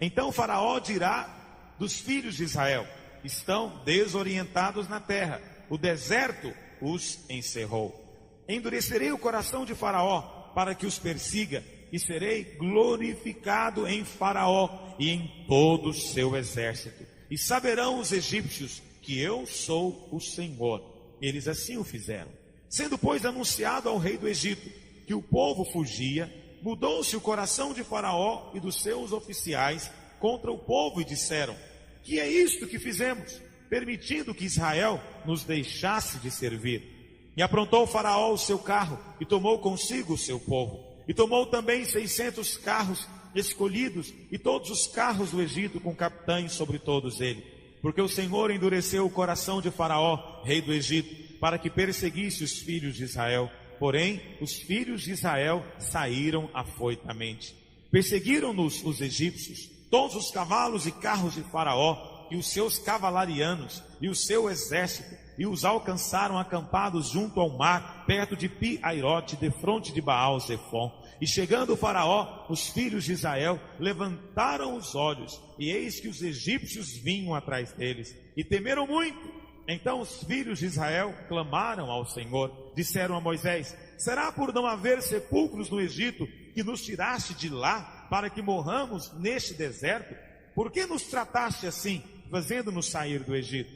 Então Faraó dirá dos filhos de Israel: estão desorientados na terra, o deserto os encerrou. Endurecerei o coração de Faraó para que os persiga, e serei glorificado em Faraó e em todo o seu exército. E saberão os egípcios que eu sou o Senhor. Eles assim o fizeram. Sendo, pois, anunciado ao rei do Egito que o povo fugia, mudou-se o coração de Faraó e dos seus oficiais contra o povo e disseram: que é isto que fizemos, permitindo que Israel nos deixasse de servir? E aprontou Faraó o seu carro e tomou consigo o seu povo. E tomou também 600 carros escolhidos e todos os carros do Egito com capitães sobre todos eles. Porque o Senhor endureceu o coração de Faraó, rei do Egito, para que perseguisse os filhos de Israel. Porém, os filhos de Israel saíram afoitamente. Perseguiram-nos os egípcios, todos os cavalos e carros de Faraó, e os seus cavalarianos, e o seu exército, e os alcançaram acampados junto ao mar, perto de Pi-Airote, defronte de Baal-Zefon. E chegando o Faraó, os filhos de Israel levantaram os olhos, e eis que os egípcios vinham atrás deles, e temeram muito. Então os filhos de Israel clamaram ao Senhor, disseram a Moisés: será por não haver sepulcros no Egito que nos tiraste de lá, para que morramos neste deserto? Por que nos trataste assim, fazendo-nos sair do Egito?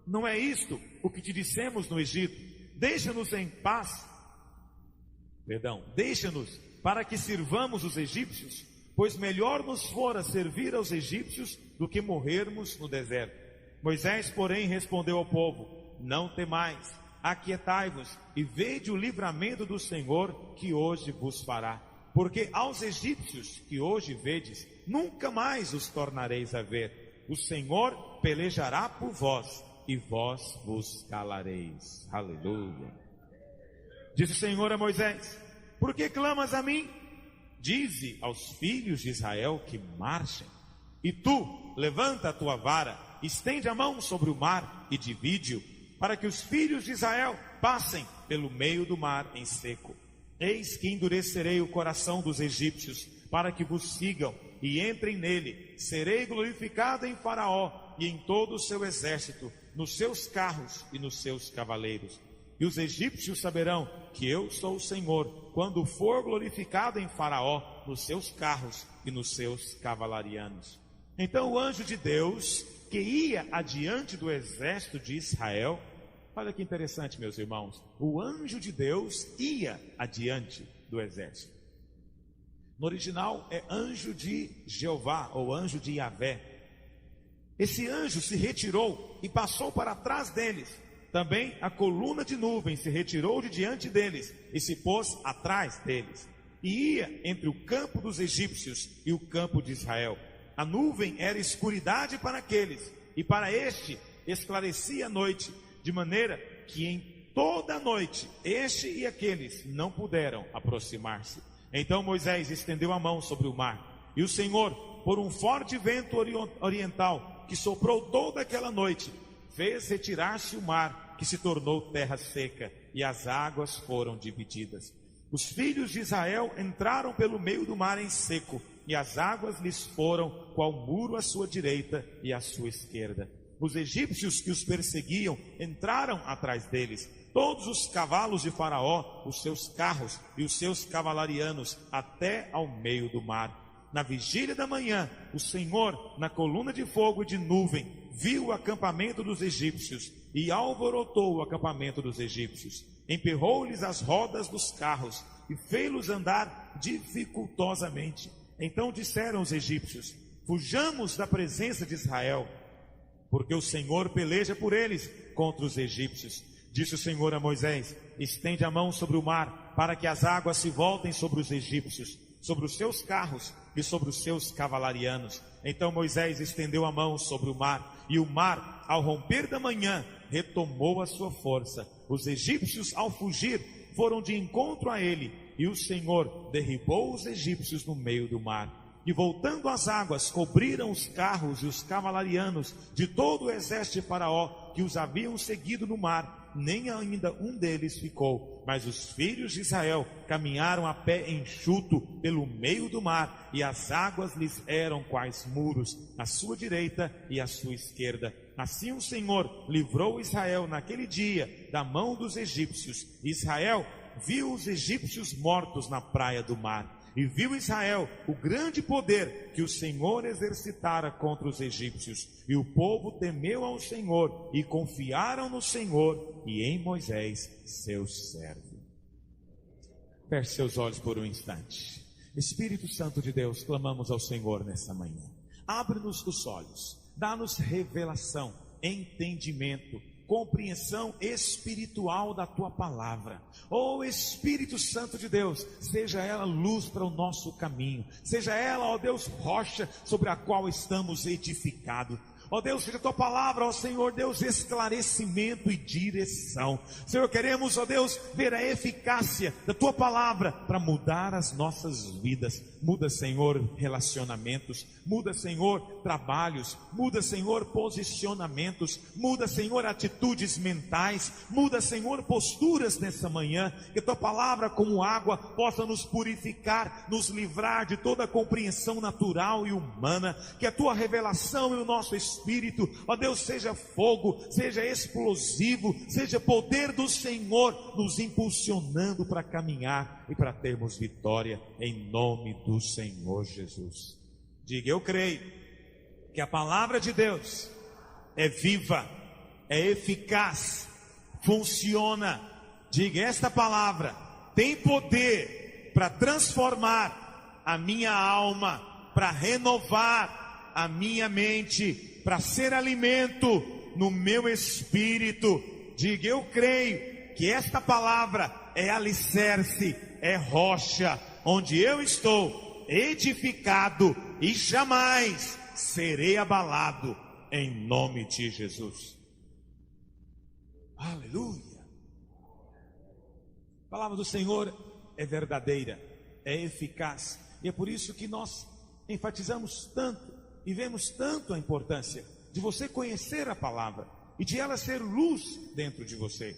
Não é isto o que te dissemos no Egito: deixa-nos em paz, deixa-nos para que sirvamos os egípcios, pois melhor nos fora servir aos egípcios do que morrermos no deserto. Moisés, porém, respondeu ao povo: não temais, aquietai-vos e vede o livramento do Senhor que hoje vos fará. Porque aos egípcios que hoje vedes, nunca mais os tornareis a ver. O Senhor pelejará por vós, e vós vos calareis. Aleluia. Disse o Senhor a Moisés: por que clamas a mim? Dize aos filhos de Israel que marchem. E tu, levanta a tua vara, estende a mão sobre o mar e divide-o, para que os filhos de Israel passem pelo meio do mar em seco. Eis que endurecerei o coração dos egípcios, para que vos sigam e entrem nele. Serei glorificado em Faraó e em todo o seu exército, nos seus carros e nos seus cavaleiros. E os egípcios saberão que eu sou o Senhor, quando for glorificado em Faraó, nos seus carros e nos seus cavalarianos. Então o anjo de Deus, que ia adiante do exército de Israel, olha que interessante, meus irmãos, o anjo de Deus ia adiante do exército. No original é anjo de Jeová, ou anjo de Yahvé. Esse anjo se retirou e passou para trás deles. Também a coluna de nuvem se retirou de diante deles e se pôs atrás deles. E ia entre o campo dos egípcios e o campo de Israel. A nuvem era escuridade para aqueles, e para este esclarecia a noite, de maneira que em toda a noite este e aqueles não puderam aproximar-se. Então Moisés estendeu a mão sobre o mar, e o Senhor, por um forte vento oriental que soprou toda aquela noite, fez retirar-se o mar, que se tornou terra seca, e as águas foram divididas. Os filhos de Israel entraram pelo meio do mar em seco, e as águas lhes foram qual muro à sua direita e à sua esquerda. Os egípcios que os perseguiam entraram atrás deles, todos os cavalos de Faraó, os seus carros e os seus cavalarianos, até ao meio do mar. Na vigília da manhã, o Senhor, na coluna de fogo e de nuvem, viu o acampamento dos egípcios e alvorotou o acampamento dos egípcios. Emperrou-lhes as rodas dos carros e fez-los andar dificultosamente. Então disseram os egípcios: fujamos da presença de Israel, porque o Senhor peleja por eles contra os egípcios. Disse o Senhor a Moisés: estende a mão sobre o mar, para que as águas se voltem sobre os egípcios, sobre os seus carros e sobre os seus cavalarianos. Então Moisés estendeu a mão sobre o mar, e o mar, ao romper da manhã, retomou a sua força. Os egípcios, ao fugir, foram de encontro a ele, e o Senhor derribou os egípcios no meio do mar. E voltando as águas, cobriram os carros e os cavalarianos de todo o exército de Faraó, que os haviam seguido no mar. nem ainda um deles ficou. Mas os filhos de Israel caminharam a pé enxuto pelo meio do mar, e as águas lhes eram quais muros, à sua direita e à sua esquerda. Assim o Senhor livrou Israel naquele dia da mão dos egípcios. Israel viu os egípcios mortos na praia do mar. E viu Israel o grande poder que o Senhor exercitara contra os egípcios. E o povo temeu ao Senhor e confiaram no Senhor e em Moisés, seu servo. Feche seus olhos por um instante. Espírito Santo de Deus, clamamos ao Senhor nessa manhã. Abre-nos os olhos, dá-nos revelação, entendimento, compreensão espiritual da tua palavra. Ó Espírito Santo de Deus, seja ela luz para o nosso caminho, seja ela, ó Deus, rocha sobre a qual estamos edificados. Ó Deus, seja a tua palavra, ó Senhor Deus, esclarecimento e direção. Senhor, queremos, ó Deus, ver a eficácia da tua palavra para mudar as nossas vidas. Muda, Senhor, relacionamentos, muda, Senhor, trabalhos, muda, Senhor, posicionamentos, muda, Senhor, atitudes mentais, muda, Senhor, posturas nessa manhã. Que a tua palavra, como água, possa nos purificar, nos livrar de toda a compreensão natural e humana. Que a tua revelação e o nosso Espírito, ó Deus, seja fogo, seja explosivo, seja poder do Senhor nos impulsionando para caminhar e para termos vitória, em nome do Senhor Jesus. Diga: eu creio que a palavra de Deus é viva, é eficaz, funciona. Diga: esta palavra tem poder para transformar a minha alma, para renovar a minha mente, para ser alimento no meu espírito. Diga: eu creio que esta palavra é alicerce, é rocha, onde eu estou edificado e jamais serei abalado, em nome de Jesus. Aleluia. A palavra do Senhor é verdadeira, é eficaz, e é por isso que nós enfatizamos tanto e vemos tanto a importância de você conhecer a palavra e de ela ser luz dentro de você.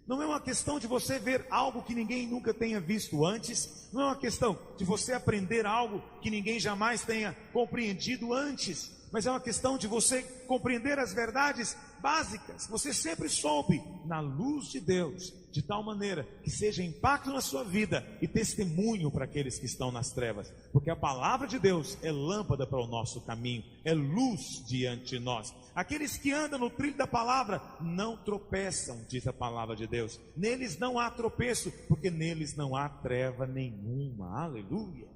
Não é uma questão de você ver algo que ninguém nunca tenha visto antes, não é uma questão de você aprender algo que ninguém jamais tenha compreendido antes, mas é uma questão de você compreender as verdades básicas. Você sempre soube, na luz de Deus, de tal maneira que seja impacto na sua vida e testemunho para aqueles que estão nas trevas, porque a palavra de Deus é lâmpada para o nosso caminho, é luz diante de nós. Aqueles que andam no trilho da palavra não tropeçam, diz a palavra de Deus. Neles não há tropeço, porque neles não há treva nenhuma. Aleluia.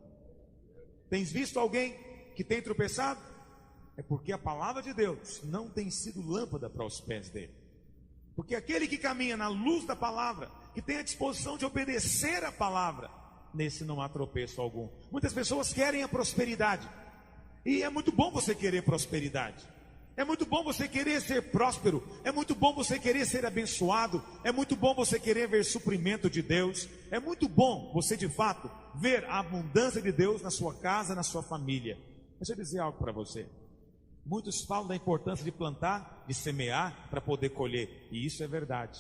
Tens visto alguém que tem tropeçado? É porque a palavra de Deus não tem sido lâmpada para os pés dele. Porque aquele que caminha na luz da palavra, que tem a disposição de obedecer a palavra, nesse não há tropeço algum. Muitas pessoas querem a prosperidade, e é muito bom você querer prosperidade, é muito bom você querer ser próspero, é muito bom você querer ser abençoado, é muito bom você querer ver suprimento de Deus, é muito bom você de fato ver a abundância de Deus na sua casa, na sua família. Deixa eu dizer algo para você. Muitos falam da importância de plantar, de semear para poder colher, e isso é verdade.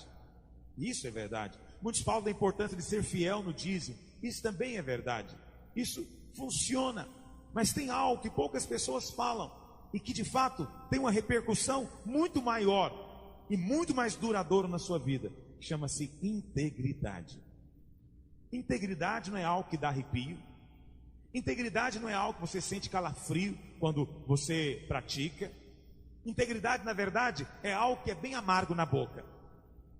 Isso é verdade. Muitos falam da importância de ser fiel no dízimo, isso também é verdade. Isso funciona, mas tem algo que poucas pessoas falam e que de fato tem uma repercussão muito maior e muito mais duradoura na sua vida, que chama-se integridade. Integridade não é algo que dá arrepio. Integridade não é algo que você sente calafrio quando você pratica. Integridade, na verdade, é algo que é bem amargo na boca.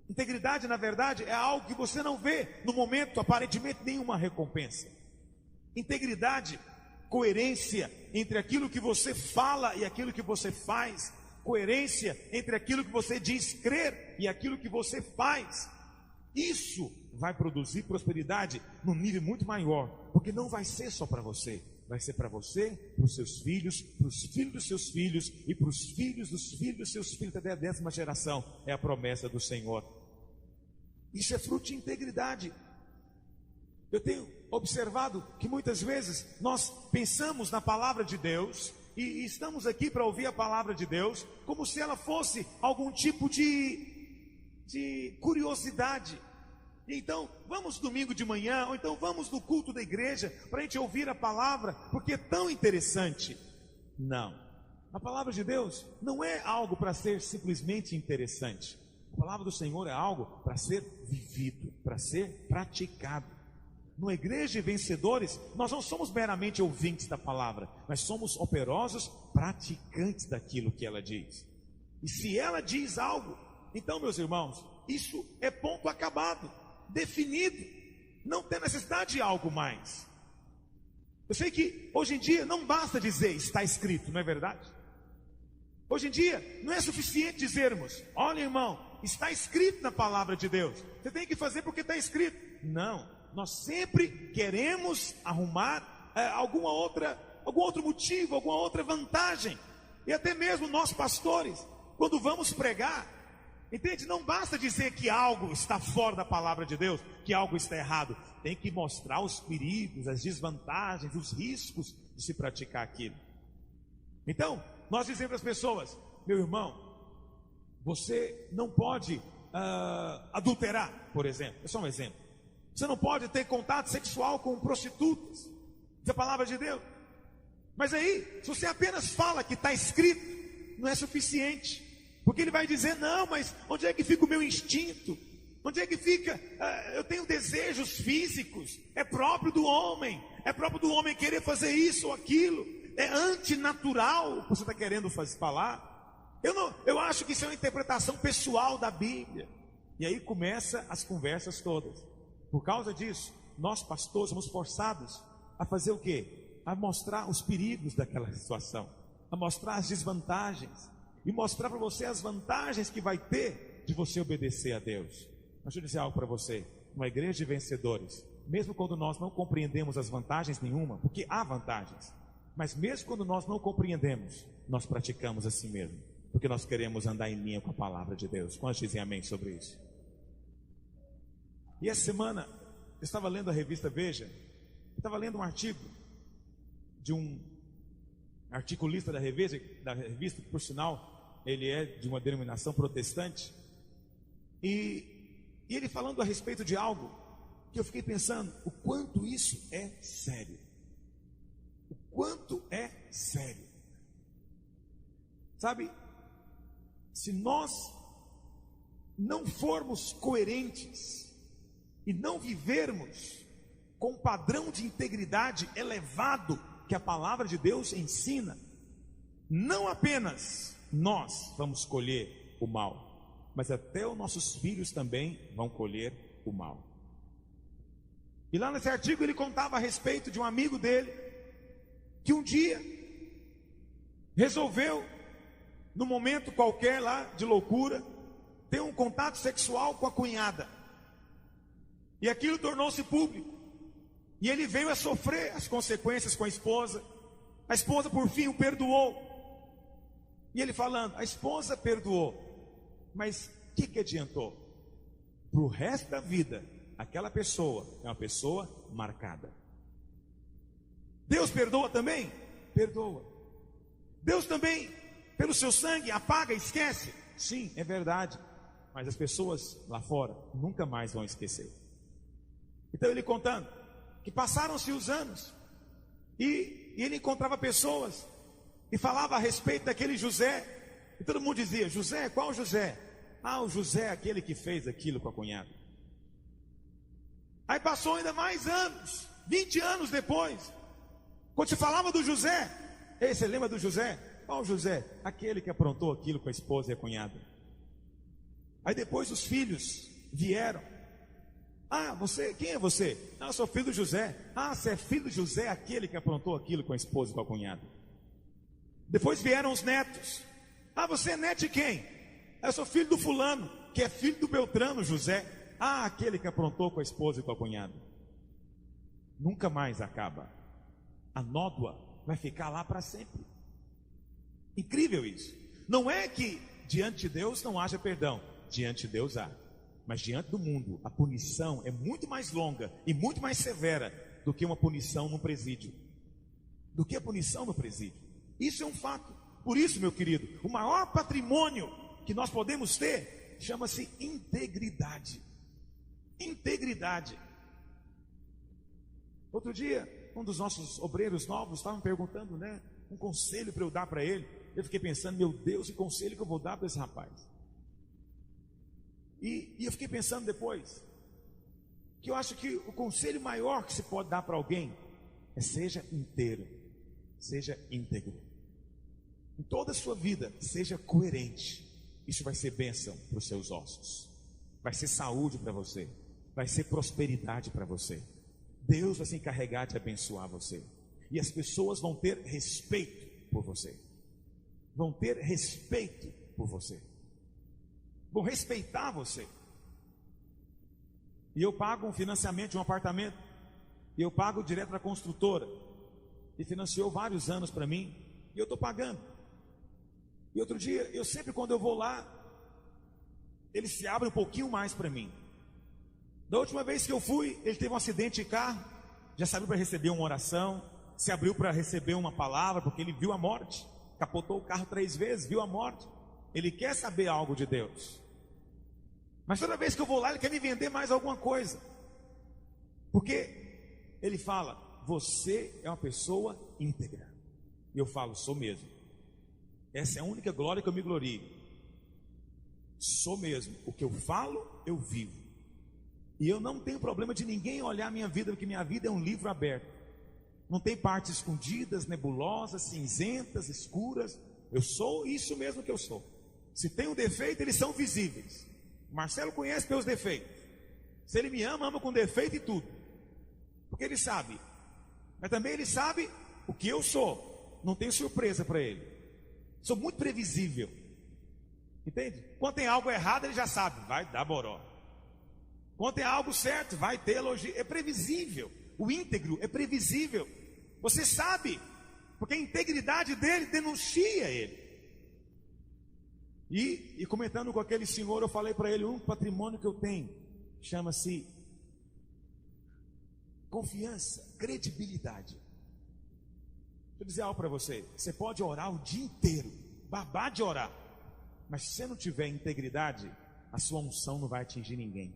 Integridade, na verdade, é algo que você não vê no momento, aparentemente, nenhuma recompensa. Integridade, coerência entre aquilo que você fala e aquilo que você faz. Coerência entre aquilo que você diz crer e aquilo que você faz. Isso vai produzir prosperidade num nível muito maior, porque não vai ser só para você, vai ser para você, para os seus filhos, para os filhos dos seus filhos e para os filhos dos filhos dos seus filhos até a 10ª geração. É a promessa do Senhor. Isso é fruto de integridade. Eu tenho observado que muitas vezes nós pensamos na palavra de Deus e estamos aqui para ouvir a palavra de Deus como se ela fosse algum tipo de de curiosidade. Então, vamos domingo de manhã, ou então vamos no culto da igreja, para a gente ouvir a palavra, porque é tão interessante. Não, a palavra de Deus não é algo para ser simplesmente interessante. A palavra do Senhor é algo para ser vivido, para ser praticado. Numa igreja de vencedores, nós não somos meramente ouvintes da palavra, mas somos operosos praticantes daquilo que ela diz. E se ela diz algo, então, meus irmãos, isso é ponto acabado, definido, não tem necessidade de algo mais. Eu sei que hoje em dia não basta dizer está escrito, não é verdade? Hoje em dia não é suficiente dizermos, olha irmão, está escrito na palavra de Deus, você tem que fazer porque está escrito. Não, nós sempre queremos arrumar algum outro motivo, alguma outra vantagem. E até mesmo nós pastores, quando vamos pregar, entende? Não basta dizer que algo está fora da palavra de Deus, que algo está errado. Tem que mostrar os perigos, as desvantagens, os riscos de se praticar aquilo. Então, nós dizemos às pessoas, meu irmão, você não pode adulterar, por exemplo. É só um exemplo. Você não pode ter contato sexual com prostitutas. Isso é a palavra de Deus. Mas aí, se você apenas fala que está escrito, não é suficiente. Porque ele vai dizer, não, mas onde é que fica o meu instinto? Onde é que fica? Eu tenho desejos físicos, é próprio do homem querer fazer isso ou aquilo, é antinatural o que você está querendo falar. Eu acho que isso é uma interpretação pessoal da Bíblia. E aí começa as conversas todas. Por causa disso, nós pastores somos forçados a fazer o quê? A mostrar os perigos daquela situação, a mostrar as desvantagens, e mostrar para você as vantagens que vai ter de você obedecer a Deus. Deixa eu dizer algo para você, uma igreja de vencedores, mesmo quando nós não compreendemos as vantagens nenhuma, porque há vantagens, mas mesmo quando nós não compreendemos, nós praticamos assim mesmo, porque nós queremos andar em linha com a palavra de Deus. Quantos dizem amém sobre isso? E essa semana, eu estava lendo a revista Veja, eu estava lendo um artigo de um articulista da revista, que por sinal, ele é de uma denominação protestante, e ele falando a respeito de algo, que eu fiquei pensando, o quanto isso é sério, o quanto é sério, sabe, se nós não formos coerentes, e não vivermos com um padrão de integridade elevado, que a palavra de Deus ensina, não apenas nós vamos colher o mal, mas até os nossos filhos também vão colher o mal. E lá nesse artigo ele contava a respeito de um amigo dele, que um dia resolveu, num momento qualquer lá de loucura, ter um contato sexual com a cunhada, e aquilo tornou-se público. E ele veio a sofrer as consequências com a esposa por fim o perdoou. E ele falando, a esposa perdoou, mas o que adiantou? Para o resto da vida, aquela pessoa é uma pessoa marcada. Deus perdoa também? Perdoa. Deus também, pelo seu sangue, apaga e esquece? Sim, é verdade. Mas as pessoas lá fora nunca mais vão esquecer. Então ele contando que passaram-se os anos, e ele encontrava pessoas, e falava a respeito daquele José, e todo mundo dizia, José, qual José? Ah, o José é aquele que fez aquilo com a cunhada. Aí passou ainda mais anos, 20 anos depois, quando se falava do José, ei, você lembra do José? Qual José? Aquele que aprontou aquilo com a esposa e a cunhada. Aí depois os filhos vieram, ah, você, quem é você? Ah, eu sou filho do José. Ah, você é filho do José, aquele que aprontou aquilo com a esposa e com a cunhada. Depois vieram os netos. Ah, você é neto de quem? Ah, eu sou filho do fulano, que é filho do Beltrano, José. Ah, aquele que aprontou com a esposa e com a cunhada. Nunca mais acaba. A nódoa vai ficar lá para sempre. Incrível isso. Não é que diante de Deus não haja perdão. Diante de Deus há. Mas diante do mundo, a punição é muito mais longa e muito mais severa do que uma punição no presídio. Do que a punição no presídio. Isso é um fato. Por isso, meu querido, o maior patrimônio que nós podemos ter chama-se integridade. Integridade. Outro dia, um dos nossos obreiros novos estava me perguntando, um conselho para eu dar para ele. Eu fiquei pensando, meu Deus, que conselho que eu vou dar para esse rapaz? E eu fiquei pensando depois, que eu acho que o conselho maior que se pode dar para alguém é: seja inteiro, seja íntegro. Em toda a sua vida, seja coerente. Isso vai ser bênção para os seus ossos, vai ser saúde para você, vai ser prosperidade para você. Deus vai se encarregar de abençoar você, e as pessoas vão ter respeito por você, vão ter respeito por você, vão respeitar você. E eu pago um financiamento de um apartamento, e eu pago direto da construtora, e financiou vários anos para mim, e eu estou pagando. E outro dia, eu sempre quando eu vou lá, ele se abre um pouquinho mais para mim. Da última vez que eu fui, ele teve um acidente de carro, já saiu para receber uma oração, se abriu para receber uma palavra, porque ele viu a morte, capotou o carro 3 vezes, viu a morte. Ele quer saber algo de Deus. Mas toda vez que eu vou lá, ele quer me vender mais alguma coisa, porque ele fala: você é uma pessoa íntegra. E eu falo: sou mesmo. Essa é a única glória que eu me glorio. Sou mesmo. O que eu falo, eu vivo. E eu não tenho problema de ninguém olhar a minha vida, porque minha vida é um livro aberto. Não tem partes escondidas, nebulosas, cinzentas, escuras. Eu sou isso mesmo que eu sou. Se tem um defeito, eles são visíveis. O Marcelo conhece meus defeitos. Se ele me ama, ama com defeito e tudo, porque ele sabe. Mas também ele sabe o que eu sou. Não tem surpresa para ele. Sou muito previsível. Entende? Quando tem algo errado, ele já sabe, vai dar boró. Quando tem algo certo, vai ter elogio. É previsível. O íntegro é previsível. Você sabe, porque a integridade dele denuncia ele. E comentando com aquele senhor, eu falei para ele: um patrimônio que eu tenho chama-se confiança, credibilidade. Deixa eu dizer algo para você: você pode orar o dia inteiro, babar de orar, mas se você não tiver integridade, a sua unção não vai atingir ninguém,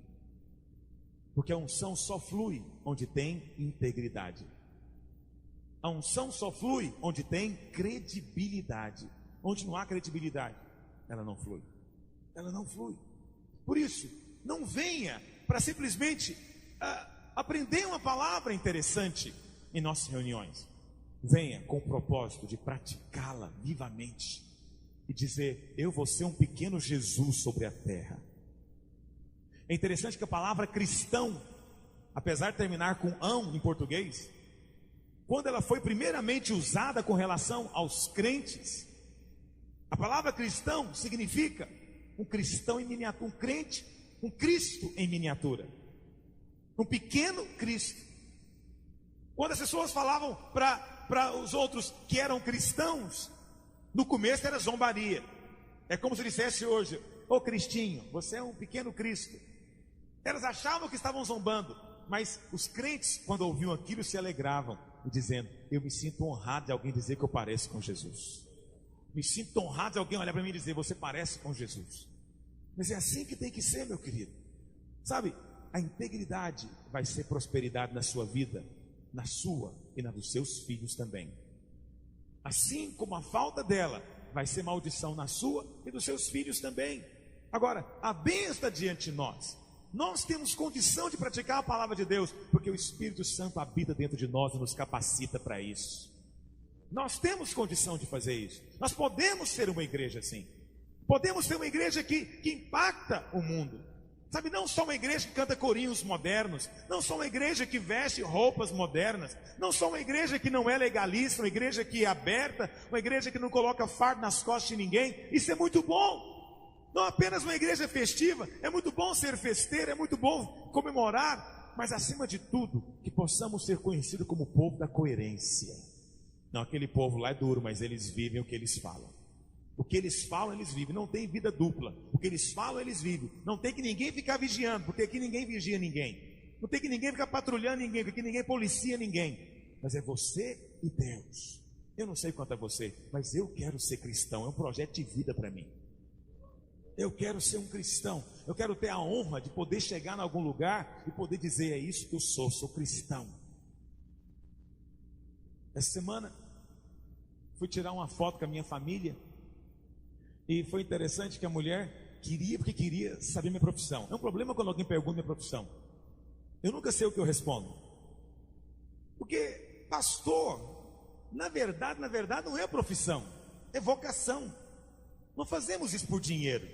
porque a unção só flui onde tem integridade. A unção só flui onde tem credibilidade. Onde não há credibilidade, ela não flui. Ela não flui. Por isso, não venha para simplesmente aprender uma palavra interessante em nossas reuniões. Venha com o propósito de praticá-la vivamente e dizer: eu vou ser um pequeno Jesus sobre a terra. É interessante que a palavra cristão, apesar de terminar com ão em português, quando ela foi primeiramente usada com relação aos crentes, a palavra cristão significa um cristão em miniatura, um crente, um Cristo em miniatura, um pequeno Cristo. Quando as pessoas falavam para os outros que eram cristãos, no começo era zombaria. É como se dissesse hoje: ô Cristinho, você é um pequeno Cristo. Elas achavam que estavam zombando, mas os crentes, quando ouviam aquilo, se alegravam, dizendo: eu me sinto honrado de alguém dizer que eu pareço com Jesus. Me sinto honrado de alguém olhar para mim e dizer: você parece com Jesus. Mas é assim que tem que ser, meu querido. Sabe, a integridade vai ser prosperidade na sua vida, na sua e na dos seus filhos também. Assim como a falta dela vai ser maldição na sua e dos seus filhos também. Agora, a bênção está diante de nós. Nós temos condição de praticar a palavra de Deus, porque o Espírito Santo habita dentro de nós e nos capacita para isso. Nós temos condição de fazer isso. Nós podemos ser uma igreja assim. Podemos ser uma igreja que impacta o mundo. Sabe, não só uma igreja que canta corinhos modernos, não só uma igreja que veste roupas modernas, não só uma igreja que não é legalista, uma igreja que é aberta, uma igreja que não coloca fardo nas costas de ninguém. Isso é muito bom. Não apenas uma igreja festiva, é muito bom ser festeiro, é muito bom comemorar, mas acima de tudo, que possamos ser conhecidos como o povo da coerência. Não, aquele povo lá é duro, mas eles vivem o que eles falam. O que eles falam, eles vivem. Não tem vida dupla. O que eles falam, eles vivem. Não tem que ninguém ficar vigiando, porque aqui ninguém vigia ninguém. Não tem que ninguém ficar patrulhando ninguém, porque aqui ninguém policia ninguém. Mas é você e Deus. Eu não sei quanto a você, mas eu quero ser cristão. É um projeto de vida para mim. Eu quero ser um cristão. Eu quero ter a honra de poder chegar em algum lugar e poder dizer: é isso que eu sou cristão. Essa semana fui tirar uma foto com a minha família e foi interessante que a mulher queria saber minha profissão. É um problema quando alguém pergunta minha profissão. Eu nunca sei o que eu respondo. Porque pastor, na verdade não é profissão, é vocação. Não fazemos isso por dinheiro.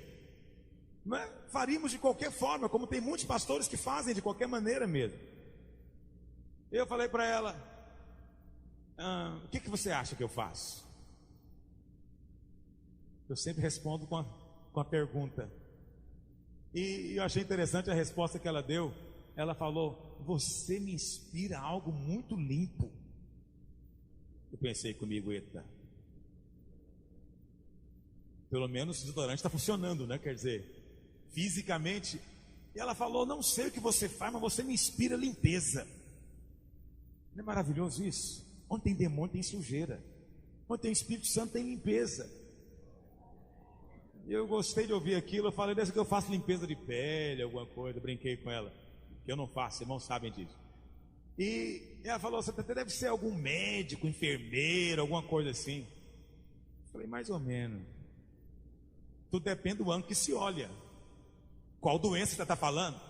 Não é? Faríamos de qualquer forma, como tem muitos pastores que fazem de qualquer maneira mesmo. Eu falei para ela: o que você acha que eu faço? Eu sempre respondo com a pergunta. E eu achei interessante a resposta que ela deu. Ela falou: você me inspira a algo muito limpo. Eu pensei comigo: eita, pelo menos o desodorante está funcionando, né? Quer dizer, fisicamente. E ela falou: não sei o que você faz, mas você me inspira limpeza. Não é maravilhoso isso? Onde tem demônio tem sujeira, onde tem Espírito Santo tem limpeza. Eu gostei de ouvir aquilo. Eu falei: desse que eu faço limpeza de pele, alguma coisa. Eu brinquei com ela, que eu não faço, irmãos sabem disso. E ela falou: você deve ser algum médico, enfermeiro, alguma coisa assim. Eu falei: mais ou menos. Tudo depende do ângulo que se olha. Qual doença você está falando?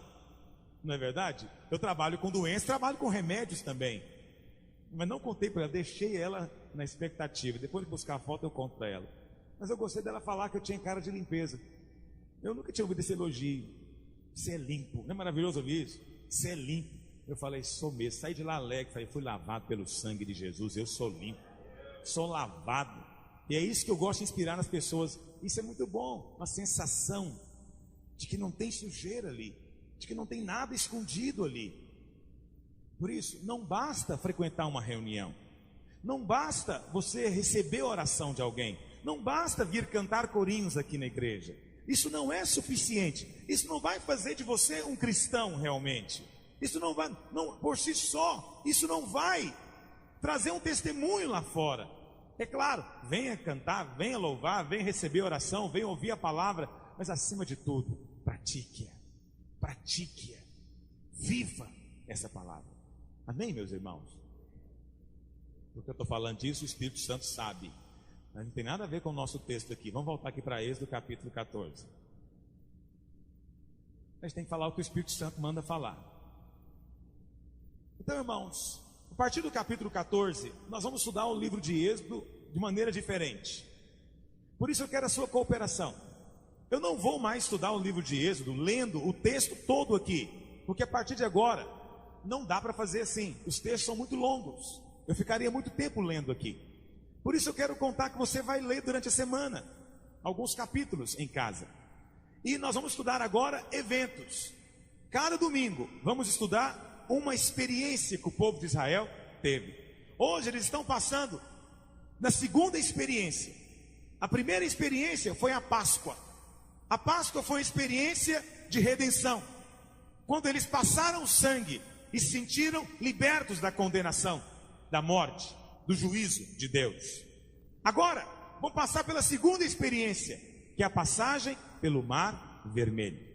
Não é verdade? Eu trabalho com doenças, trabalho com remédios também. Mas não contei para ela, deixei ela na expectativa. Depois de buscar a foto eu conto para ela. Mas eu gostei dela falar que eu tinha cara de limpeza. Eu nunca tinha ouvido esse elogio. Você é limpo. Não é maravilhoso ouvir isso? Você é limpo. Eu falei: sou mesmo. Saí de lá alegre. Falei: fui lavado pelo sangue de Jesus. Eu sou limpo. Sou lavado. E é isso que eu gosto de inspirar nas pessoas. Isso é muito bom. Uma sensação de que não tem sujeira ali, de que não tem nada escondido ali. Por isso, não basta frequentar uma reunião, não basta você receber a oração de alguém, não basta vir cantar corinhos aqui na igreja. Isso não é suficiente. Isso não vai fazer de você um cristão realmente. Isso não vai, não, por si só, isso não vai trazer um testemunho lá fora. É claro, venha cantar, venha louvar, venha receber oração, venha ouvir a palavra, mas acima de tudo, pratique-a, viva essa palavra. Amém, meus irmãos? Porque eu estou falando disso, o Espírito Santo sabe. Mas não tem nada a ver com o nosso texto aqui. Vamos voltar aqui para Êxodo capítulo 14. A gente tem que falar o que o Espírito Santo manda falar. Então, irmãos, a partir do capítulo 14, nós vamos estudar o livro de Êxodo de maneira diferente. Por isso eu quero a sua cooperação. Eu não vou mais estudar o livro de Êxodo lendo o texto todo aqui, porque a partir de agora não dá para fazer assim. Os textos são muito longos. Eu ficaria muito tempo lendo aqui. Por isso eu quero contar que você vai ler durante a semana alguns capítulos em casa. E nós vamos estudar agora eventos. Cada domingo vamos estudar uma experiência que o povo de Israel teve. Hoje eles estão passando na segunda experiência. A primeira experiência foi a Páscoa. A Páscoa foi uma experiência de redenção, quando eles passaram o sangue e se sentiram libertos da condenação, da morte, do juízo de Deus. Agora, vamos passar pela segunda experiência, que é a passagem pelo Mar Vermelho.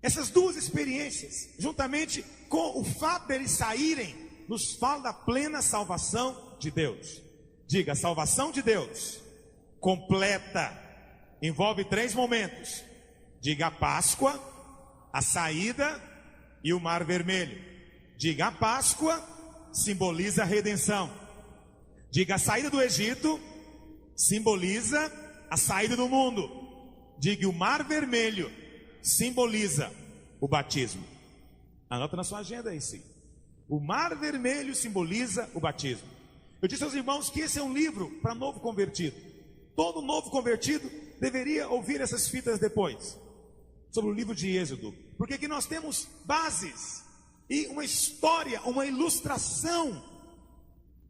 Essas duas experiências, juntamente com o fato deles saírem, nos fala da plena salvação de Deus. Diga: a salvação de Deus completa envolve 3 momentos. Diga: a Páscoa, a saída e o Mar Vermelho. Diga: a Páscoa simboliza a redenção. Diga: a saída do Egito simboliza a saída do mundo. Diga: o Mar Vermelho simboliza o batismo. Anota na sua agenda aí, sim. O Mar Vermelho simboliza o batismo. Eu disse aos irmãos que esse é um livro para novo convertido. Todo novo convertido deveria ouvir essas fitas depois, sobre o livro de Êxodo, porque aqui nós temos bases e uma história, uma ilustração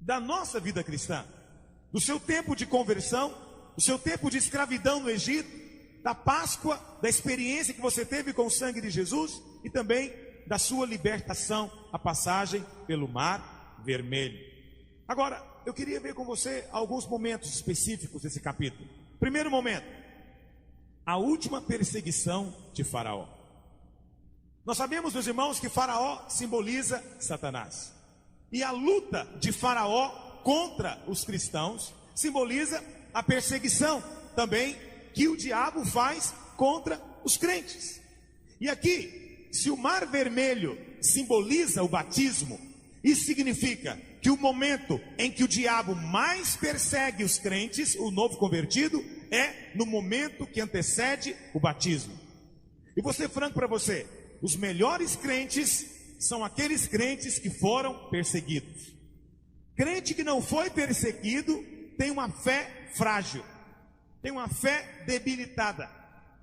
da nossa vida cristã, do seu tempo de conversão, do seu tempo de escravidão no Egito, da Páscoa, da experiência que você teve com o sangue de Jesus e também da sua libertação, a passagem pelo Mar Vermelho. Agora, eu queria ver com você alguns momentos específicos desse capítulo. Primeiro momento: a última perseguição de Faraó. Nós sabemos, meus irmãos, que Faraó simboliza Satanás. E a luta de Faraó contra os cristãos simboliza a perseguição também que o diabo faz contra os crentes. E aqui, se o Mar Vermelho simboliza o batismo, isso significa que o momento em que o diabo mais persegue os crentes, o novo convertido, é no momento que antecede o batismo. E vou ser franco para você, os melhores crentes são aqueles crentes que foram perseguidos. Crente que não foi perseguido tem uma fé frágil, tem uma fé debilitada.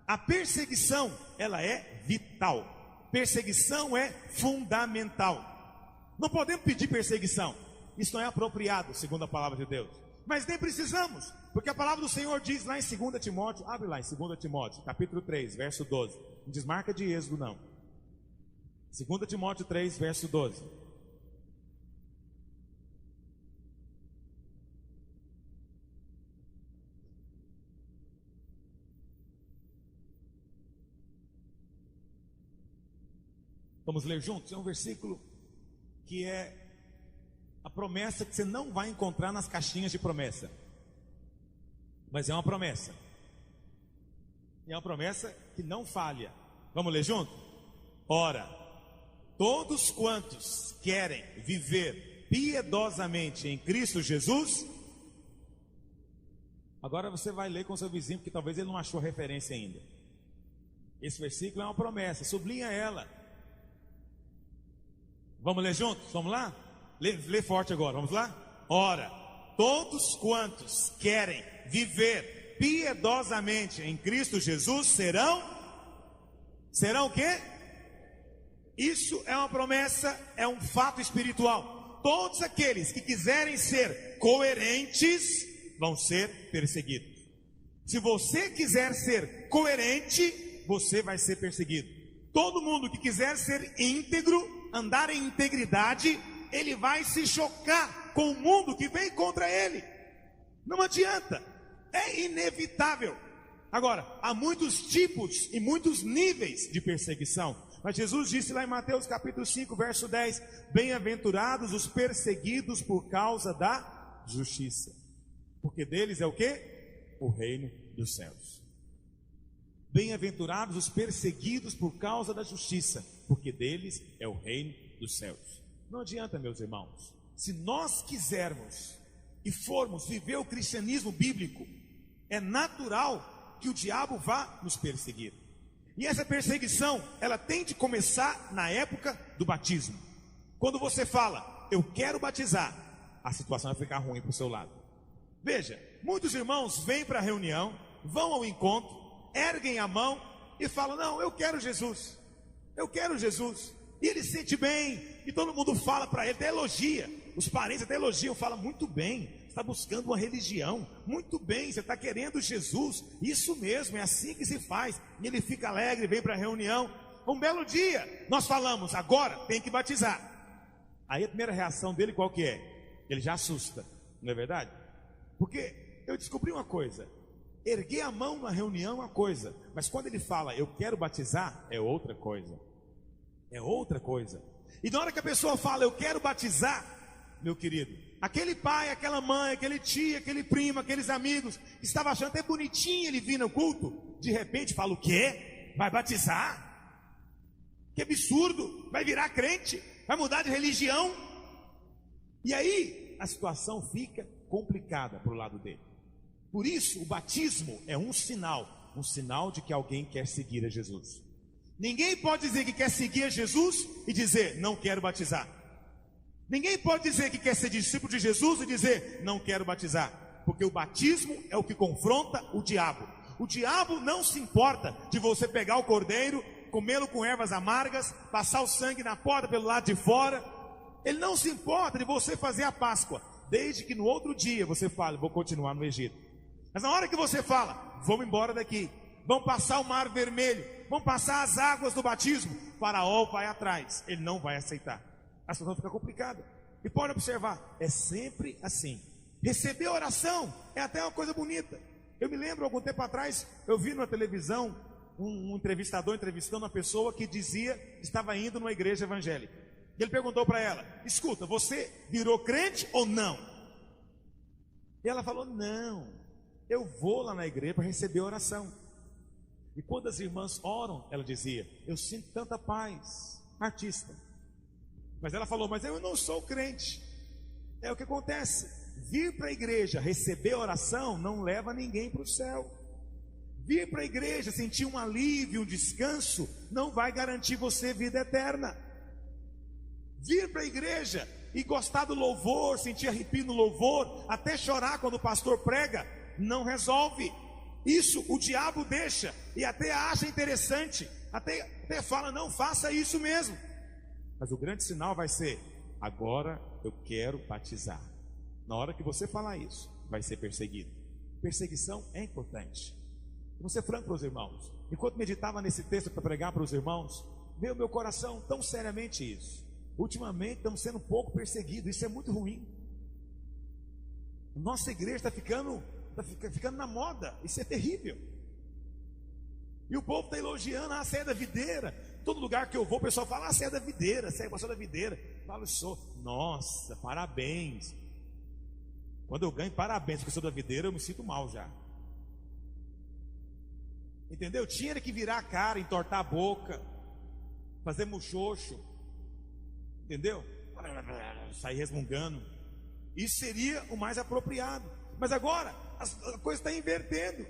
A perseguição, ela é vital. Perseguição é fundamental. Não podemos pedir perseguição. Isso não é apropriado, segundo a palavra de Deus. Mas nem precisamos, porque a palavra do Senhor diz lá em 2 Timóteo, abre lá em 2 Timóteo, capítulo 3, verso 12. Não desmarca de Êxodo, não. 2 Timóteo 3, verso 12. Vamos ler juntos? É um versículo que é a promessa que você não vai encontrar nas caixinhas de promessa. Mas é uma promessa. E é uma promessa que não falha. Vamos ler junto? Ora, todos quantos querem viver piedosamente em Cristo Jesus. Agora você vai ler com seu vizinho, porque talvez ele não achou referência ainda. Esse versículo é uma promessa, sublinha ela. Vamos ler juntos? Vamos lá? Lê forte agora, vamos lá? Ora, todos quantos querem viver piedosamente em Cristo Jesus serão o quê? Isso é uma promessa, é um fato espiritual. Todos aqueles que quiserem ser coerentes vão ser perseguidos. Se você quiser ser coerente, você vai ser perseguido. Todo mundo que quiser ser íntegro, andar em integridade, ele vai se chocar com o mundo que vem contra ele. Não adianta, é inevitável. Agora, há muitos tipos e muitos níveis de perseguição. Mas Jesus disse lá em Mateus capítulo 5, verso 10: bem-aventurados os perseguidos por causa da justiça, porque deles é o quê? O reino dos céus. Bem-aventurados os perseguidos por causa da justiça, porque deles é o reino dos céus. Não adianta, meus irmãos, se nós quisermos e formos viver o cristianismo bíblico, é natural que o diabo vá nos perseguir. E essa perseguição, ela tem de começar na época do batismo. Quando você fala, eu quero batizar, a situação vai ficar ruim para o seu lado. Veja, muitos irmãos vêm para a reunião, vão ao encontro, erguem a mão e falam, não, eu quero Jesus. Eu quero Jesus. E ele se sente bem, e todo mundo fala para ele, até elogia. Os parentes até elogiam, falam, muito bem, você está buscando uma religião, muito bem, você está querendo Jesus, isso mesmo, é assim que se faz. E ele fica alegre, vem para a reunião. Um belo dia, nós falamos, agora tem que batizar. Aí a primeira reação dele qual que é? Ele já assusta, não é verdade? Porque eu descobri uma coisa, erguer a mão na reunião é uma coisa, mas quando ele fala, eu quero batizar, é outra coisa. É outra coisa. E na hora que a pessoa fala, eu quero batizar, meu querido, aquele pai, aquela mãe, aquele tio, aquele primo, aqueles amigos, que estava achando até bonitinho ele vir no culto, de repente fala, o quê? Vai batizar? Que absurdo, vai virar crente, vai mudar de religião. E aí a situação fica complicada para o lado dele. Por isso o batismo é um sinal de que alguém quer seguir a Jesus. Ninguém pode dizer que quer seguir a Jesus e dizer, não quero batizar. Ninguém pode dizer que quer ser discípulo de Jesus e dizer, não quero batizar. Porque o batismo é o que confronta o diabo. O diabo não se importa de você pegar o cordeiro, comê-lo com ervas amargas, passar o sangue na porta pelo lado de fora. Ele não se importa de você fazer a Páscoa, desde que no outro dia você fale, vou continuar no Egito. Mas na hora que você fala, vamos embora daqui, vamos passar o Mar Vermelho, vamos passar as águas do batismo, Faraó vai atrás, ele não vai aceitar. A situação fica complicada. E pode observar, é sempre assim. Receber oração é até uma coisa bonita. Eu me lembro, algum tempo atrás, eu vi na televisão um entrevistador entrevistando uma pessoa que dizia que estava indo numa igreja evangélica. E ele perguntou para ela: escuta, você virou crente ou não? E ela falou: não, eu vou lá na igreja para receber oração. E quando as irmãs oram, ela dizia: eu sinto tanta paz. Artista. Mas ela falou: mas eu não sou crente. É o que acontece. Vir para a igreja receber oração não leva ninguém para o céu. Vir para a igreja sentir um alívio, um descanso, não vai garantir você vida eterna. Vir para a igreja e gostar do louvor, sentir arrepio no louvor, até chorar quando o pastor prega, não resolve. Isso o diabo deixa e até acha interessante, até fala: não, faça isso mesmo. Mas o grande sinal vai ser: agora eu quero batizar. Na hora que você falar isso, vai ser perseguido. Perseguição é importante. Vou ser franco para os irmãos. Enquanto meditava nesse texto para pregar para os irmãos, veio ao meu coração tão seriamente isso. Ultimamente estamos sendo um pouco perseguidos. Isso é muito ruim. Nossa igreja está ficando na moda. Isso é terrível. E o povo está elogiando: ah, você é da videira. Todo lugar que eu vou, o pessoal fala: ah, você é da videira, você é pastor da videira. Eu falo: sou. Nossa, parabéns. Quando eu ganho parabéns porque eu sou da videira, eu me sinto mal já. Entendeu? Tinha que virar a cara, entortar a boca, fazer muxoxo, entendeu? Sair resmungando. Isso seria o mais apropriado. Mas agora a coisa está invertendo.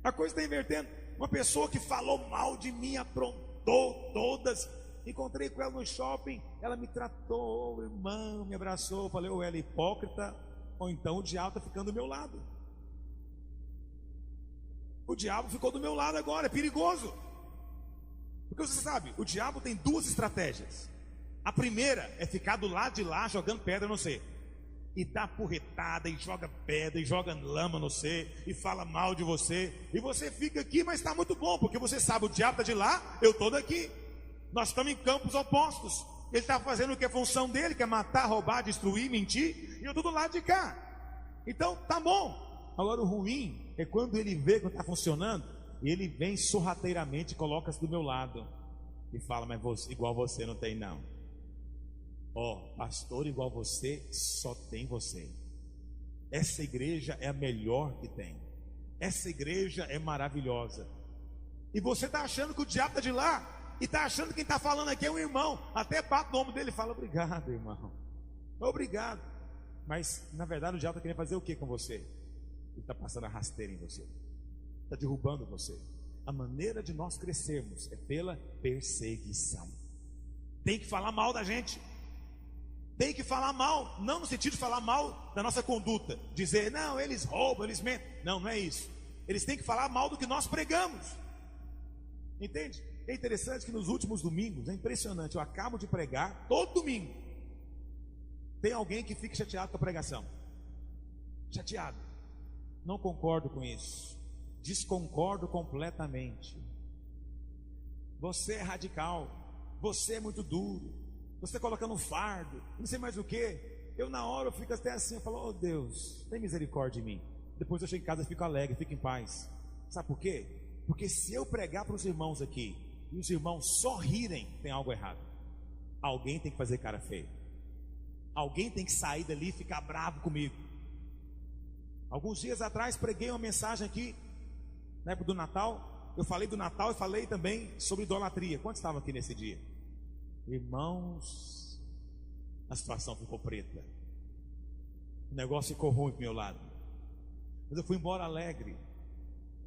A coisa está invertendo. Uma pessoa que falou mal de mim, aprontou todas. Encontrei com ela no shopping, ela me tratou, irmão, me abraçou. Falei: ou ela é hipócrita, ou então o diabo está ficando do meu lado. O diabo ficou do meu lado agora, é perigoso. Porque você sabe, o diabo tem duas estratégias. A primeira é ficar do lado de lá jogando pedra no você, e dá porretada, e joga pedra, e joga lama no você, e fala mal de você. E você fica aqui, mas está muito bom, porque você sabe, o diabo está de lá, eu estou daqui. Nós estamos em campos opostos. Ele está fazendo o que é função dele, que é matar, roubar, destruir, mentir, e eu estou do lado de cá. Então tá bom. Agora o ruim é quando ele vê que está funcionando, e ele vem sorrateiramente e coloca-se do meu lado e fala: mas você, igual você não tem não. Ó, pastor igual você, só tem você. Essa igreja é a melhor que tem. Essa igreja é maravilhosa. E você está achando que o diabo está de lá, e está achando que quem está falando aqui é um irmão. Até bate no ombro dele e fala: obrigado, irmão, obrigado. Mas na verdade o diabo está querendo fazer o que com você? Ele está passando a rasteira em você, está derrubando você. A maneira de nós crescermos é pela perseguição. Tem que falar mal da gente. Tem que falar mal, não no sentido de falar mal da nossa conduta, dizer: não, eles roubam, eles mentem. Não, não é isso. Eles têm que falar mal do que nós pregamos. Entende? É interessante que nos últimos domingos, é impressionante, eu acabo de pregar, todo domingo tem alguém que fica chateado com a pregação. Chateado. Não concordo com isso. Desconcordo completamente. Você é radical. Você é muito duro. Você está colocando um fardo, não sei mais o que. Eu na hora eu fico até assim, eu falo: oh Deus, tem misericórdia de mim. Depois eu chego em casa e fico alegre, fico em paz. Sabe por quê? Porque se eu pregar para os irmãos aqui e os irmãos só rirem, tem algo errado. Alguém tem que fazer cara feia. Alguém tem que sair dali e ficar bravo comigo. Alguns dias atrás preguei uma mensagem aqui, na época do Natal. Eu falei do Natal e falei também sobre idolatria. Quantos estavam aqui nesse dia? Irmãos, a situação ficou preta. O negócio ficou ruim pro meu lado. Mas eu fui embora alegre.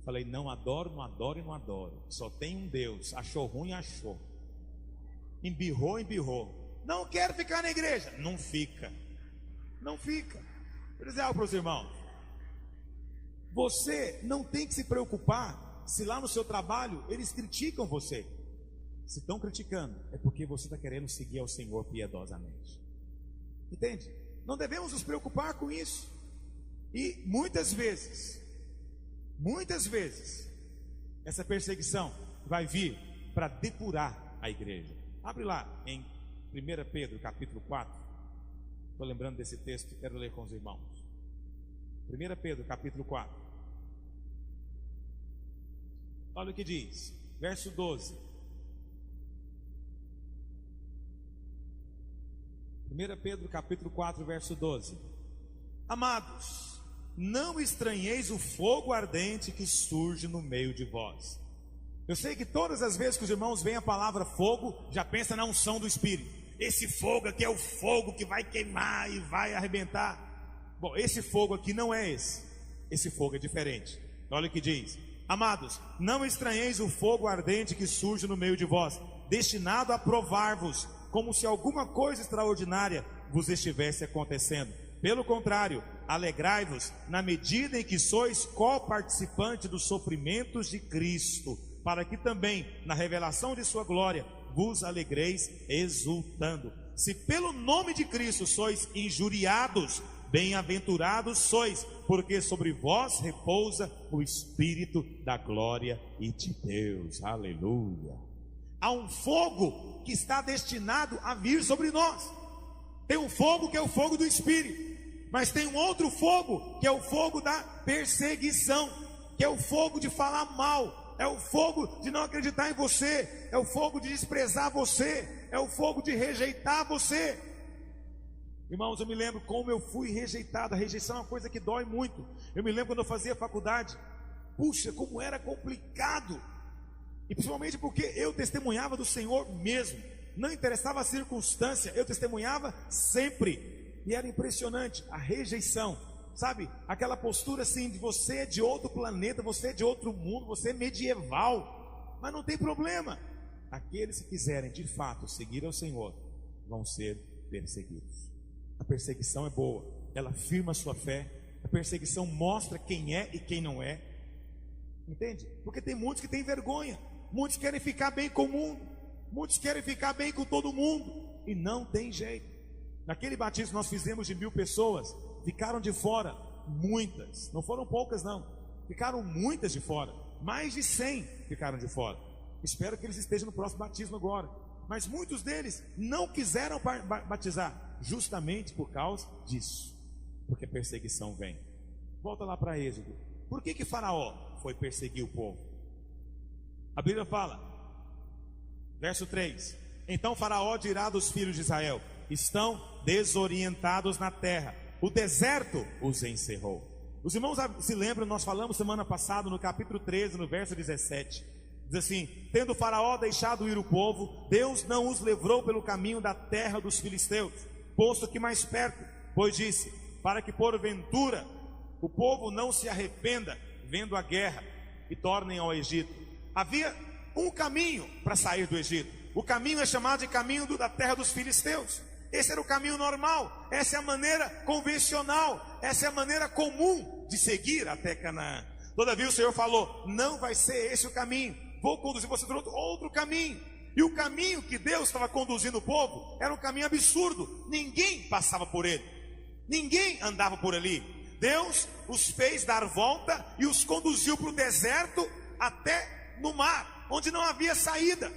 Falei: não adoro, não adoro e não adoro. Só tem um Deus. Achou ruim, achou. Embirrou, embirrou. Não quero ficar na igreja. Não fica. Não fica. Vou dizer algo para os irmãos. Você não tem que se preocupar se lá no seu trabalho eles criticam você. Se estão criticando, é porque você está querendo seguir ao Senhor piedosamente. Entende? Não devemos nos preocupar com isso. E muitas vezes, essa perseguição vai vir para depurar a igreja. Abre lá em 1 Pedro capítulo 4. Estou lembrando desse texto, quero ler com os irmãos. 1 Pedro capítulo 4. Olha o que diz, verso 12. 1 Pedro capítulo 4, verso 12. Amados, não estranheis o fogo ardente que surge no meio de vós. Eu sei que todas as vezes que os irmãos veem a palavra fogo, já pensa na unção do Espírito. Esse fogo aqui é o fogo que vai queimar e vai arrebentar. Bom, esse fogo aqui não é esse. Esse fogo é diferente. Olha o que diz. Amados, não estranheis o fogo ardente que surge no meio de vós, destinado a provar-vos, como se alguma coisa extraordinária vos estivesse acontecendo. Pelo contrário, alegrai-vos na medida em que sois co-participante dos sofrimentos de Cristo, para que também, na revelação de sua glória, vos alegreis exultando. Se pelo nome de Cristo sois injuriados, bem-aventurados sois, porque sobre vós repousa o Espírito da glória e de Deus. Aleluia. Há um fogo que está destinado a vir sobre nós. Tem um fogo que é o fogo do Espírito, mas tem um outro fogo que é o fogo da perseguição, que é o fogo de falar mal, é o fogo de não acreditar em você, é o fogo de desprezar você, é o fogo de rejeitar você. Irmãos, eu me lembro como eu fui rejeitado. A rejeição é uma coisa que dói muito. Eu me lembro quando eu fazia faculdade. Puxa, como era complicado. E principalmente porque eu testemunhava do Senhor mesmo. Não interessava a circunstância, eu testemunhava sempre. E era impressionante a rejeição. Sabe, aquela postura assim de você é de outro planeta, você é de outro mundo, você é medieval. Mas não tem problema. Aqueles que quiserem de fato seguir ao Senhor vão ser perseguidos. A perseguição é boa, ela firma a sua fé. A perseguição mostra quem é e quem não é. Entende? Porque tem muitos que têm vergonha. Muitos querem ficar bem com o mundo. Muitos querem ficar bem com todo mundo. E não tem jeito. Naquele batismo que nós fizemos de 1000 pessoas, ficaram de fora muitas. Não foram poucas não. Ficaram muitas de fora. Mais de 100 ficaram de fora. Espero que eles estejam no próximo batismo agora. Mas muitos deles não quiseram batizar, justamente por causa disso. Porque a perseguição vem. Volta lá para Êxodo. Por que Faraó foi perseguir o povo? A Bíblia fala, verso 3: então Faraó dirá dos filhos de Israel: estão desorientados na terra, o deserto os encerrou. Os irmãos se lembram, nós falamos semana passada no capítulo 13, no verso 17. Diz assim: tendo Faraó deixado ir o povo, Deus não os livrou pelo caminho da terra dos filisteus, posto que mais perto, pois disse: para que porventura o povo não se arrependa vendo a guerra e tornem ao Egito. Havia um caminho para sair do Egito. O caminho é chamado de caminho da terra dos filisteus. Esse era o caminho normal, essa é a maneira convencional, essa é a maneira comum de seguir até Canaã. Todavia o Senhor falou: não vai ser esse o caminho, vou conduzir você por outro caminho. E o caminho que Deus estava conduzindo o povo era um caminho absurdo. Ninguém passava por ele, ninguém andava por ali. Deus os fez dar volta e os conduziu para o deserto, até no mar, onde não havia saída.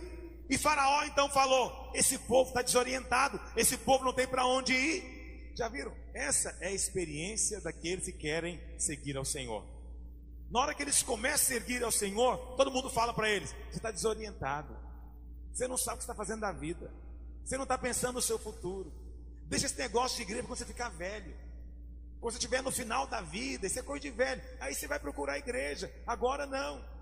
E Faraó então falou: esse povo está desorientado, esse povo não tem para onde ir. Já viram? Essa é a experiência daqueles que querem seguir ao Senhor. Na hora que eles começam a seguir ao Senhor, todo mundo fala para eles: você está desorientado, você não sabe o que está fazendo da vida, você não está pensando no seu futuro. Deixa esse negócio de igreja quando você ficar velho, quando você estiver no final da vida. Isso é coisa de velho, aí você vai procurar a igreja. Agora não.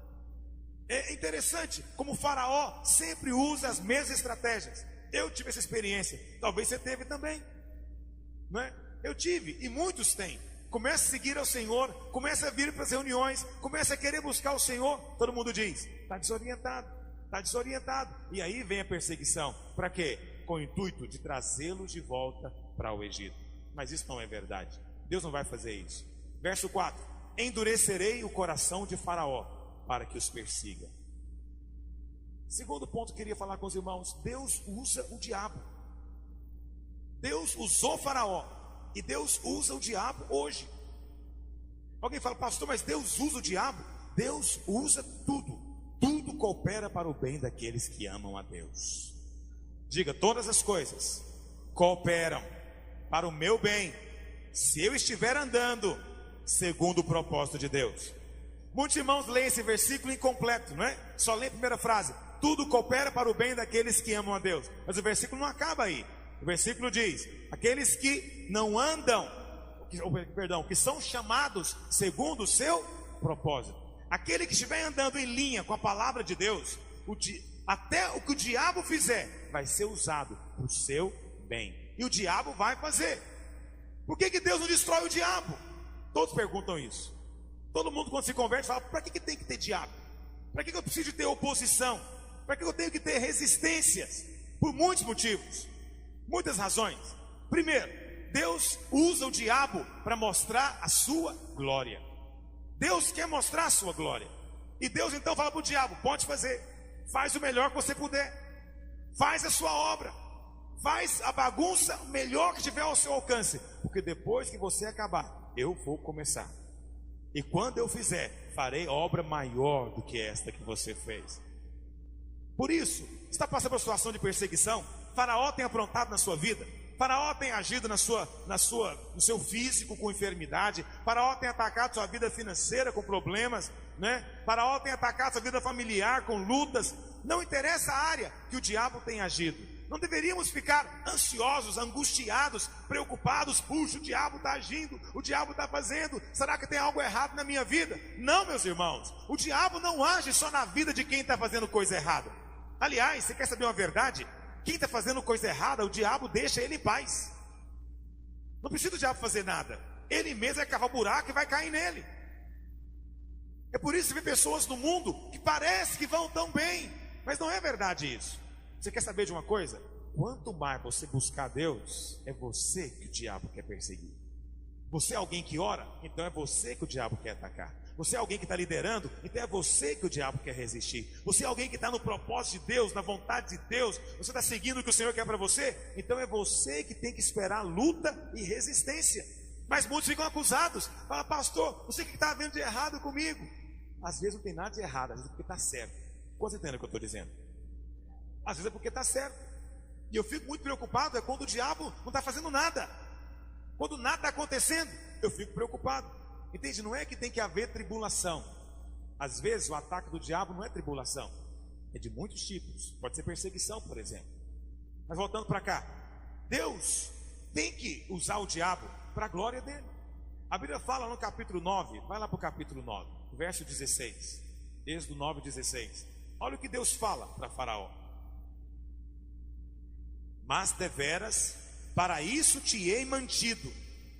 É interessante como o Faraó sempre usa as mesmas estratégias. Eu tive essa experiência, talvez você teve também, não é? Eu tive, e muitos têm. Começa a seguir ao Senhor, começa a vir para as reuniões, começa a querer buscar o Senhor. Todo mundo diz: está desorientado, está desorientado. E aí vem a perseguição. Para quê? Com o intuito de trazê-los de volta para o Egito. Mas isso não é verdade. Deus não vai fazer isso. Verso 4: endurecerei o coração de Faraó para que os persiga. Segundo ponto que eu queria falar com os irmãos: Deus usa o diabo. Deus usou Faraó e Deus usa o diabo hoje. Alguém fala: pastor, mas Deus usa o diabo? Deus usa tudo. Tudo coopera para o bem daqueles que amam a Deus. Diga: todas as coisas cooperam para o meu bem, se eu estiver andando segundo o propósito de Deus. Muitos irmãos leem esse versículo incompleto, não é? Só lê a primeira frase: tudo coopera para o bem daqueles que amam a Deus. Mas o versículo não acaba aí. O versículo diz: aqueles que não andam, que são chamados segundo o seu propósito. Aquele que estiver andando em linha com a palavra de Deus, até o que o diabo fizer vai ser usado para o seu bem. E o diabo vai fazer. Por que Deus não destrói o diabo? Todos perguntam isso. Todo mundo, quando se converte, fala: para que tem que ter diabo? Para que eu preciso de ter oposição? Para que eu tenho que ter resistências? Por muitos motivos, muitas razões. Primeiro, Deus usa o diabo para mostrar a sua glória. Deus quer mostrar a sua glória. E Deus então fala para o diabo: pode fazer, faz o melhor que você puder, faz a sua obra, faz a bagunça melhor que tiver ao seu alcance, porque depois que você acabar, eu vou começar. E quando eu fizer, farei obra maior do que esta que você fez. Por isso, está passando por uma situação de perseguição? Faraó tem aprontado na sua vida. Faraó tem agido no seu físico com enfermidade. Faraó tem atacado sua vida financeira com problemas, né? Faraó tem atacado sua vida familiar com lutas. Não interessa a área que o diabo tem agido. Não deveríamos ficar ansiosos, angustiados, preocupados. Puxa, o diabo está agindo, o diabo está fazendo. Será que tem algo errado na minha vida? Não, meus irmãos. O diabo não age só na vida de quem está fazendo coisa errada. Aliás, você quer saber uma verdade? Quem está fazendo coisa errada, o diabo deixa ele em paz. Não precisa do diabo fazer nada. Ele mesmo vai cavar o buraco e vai cair nele. É por isso que vê pessoas no mundo que parece que vão tão bem, mas não é verdade isso. Você quer saber de uma coisa? Quanto mais você buscar Deus, é você que o diabo quer perseguir. Você é alguém que ora, então é você que o diabo quer atacar. Você é alguém que está liderando, então é você que o diabo quer resistir. Você é alguém que está no propósito de Deus, na vontade de Deus. Você está seguindo o que o Senhor quer para você, então é você que tem que esperar luta e resistência. Mas muitos ficam acusados. Fala: pastor, você que está vendo de errado comigo? Às vezes não tem nada de errado, às vezes é porque está certo. Você entende o que eu estou dizendo? Às vezes é porque está certo. E eu fico muito preocupado quando o diabo não está fazendo nada. Quando nada está acontecendo, eu fico preocupado. Entende? Não é que tem que haver tribulação. Às vezes o ataque do diabo não é tribulação, é de muitos tipos. Pode ser perseguição, por exemplo. Mas voltando para cá, Deus tem que usar o diabo para a glória dele. A Bíblia fala no capítulo 9, vai lá para o capítulo 9, verso 16. Êxodo 9, 16. Olha o que Deus fala para Faraó: mas deveras, para isso te hei mantido,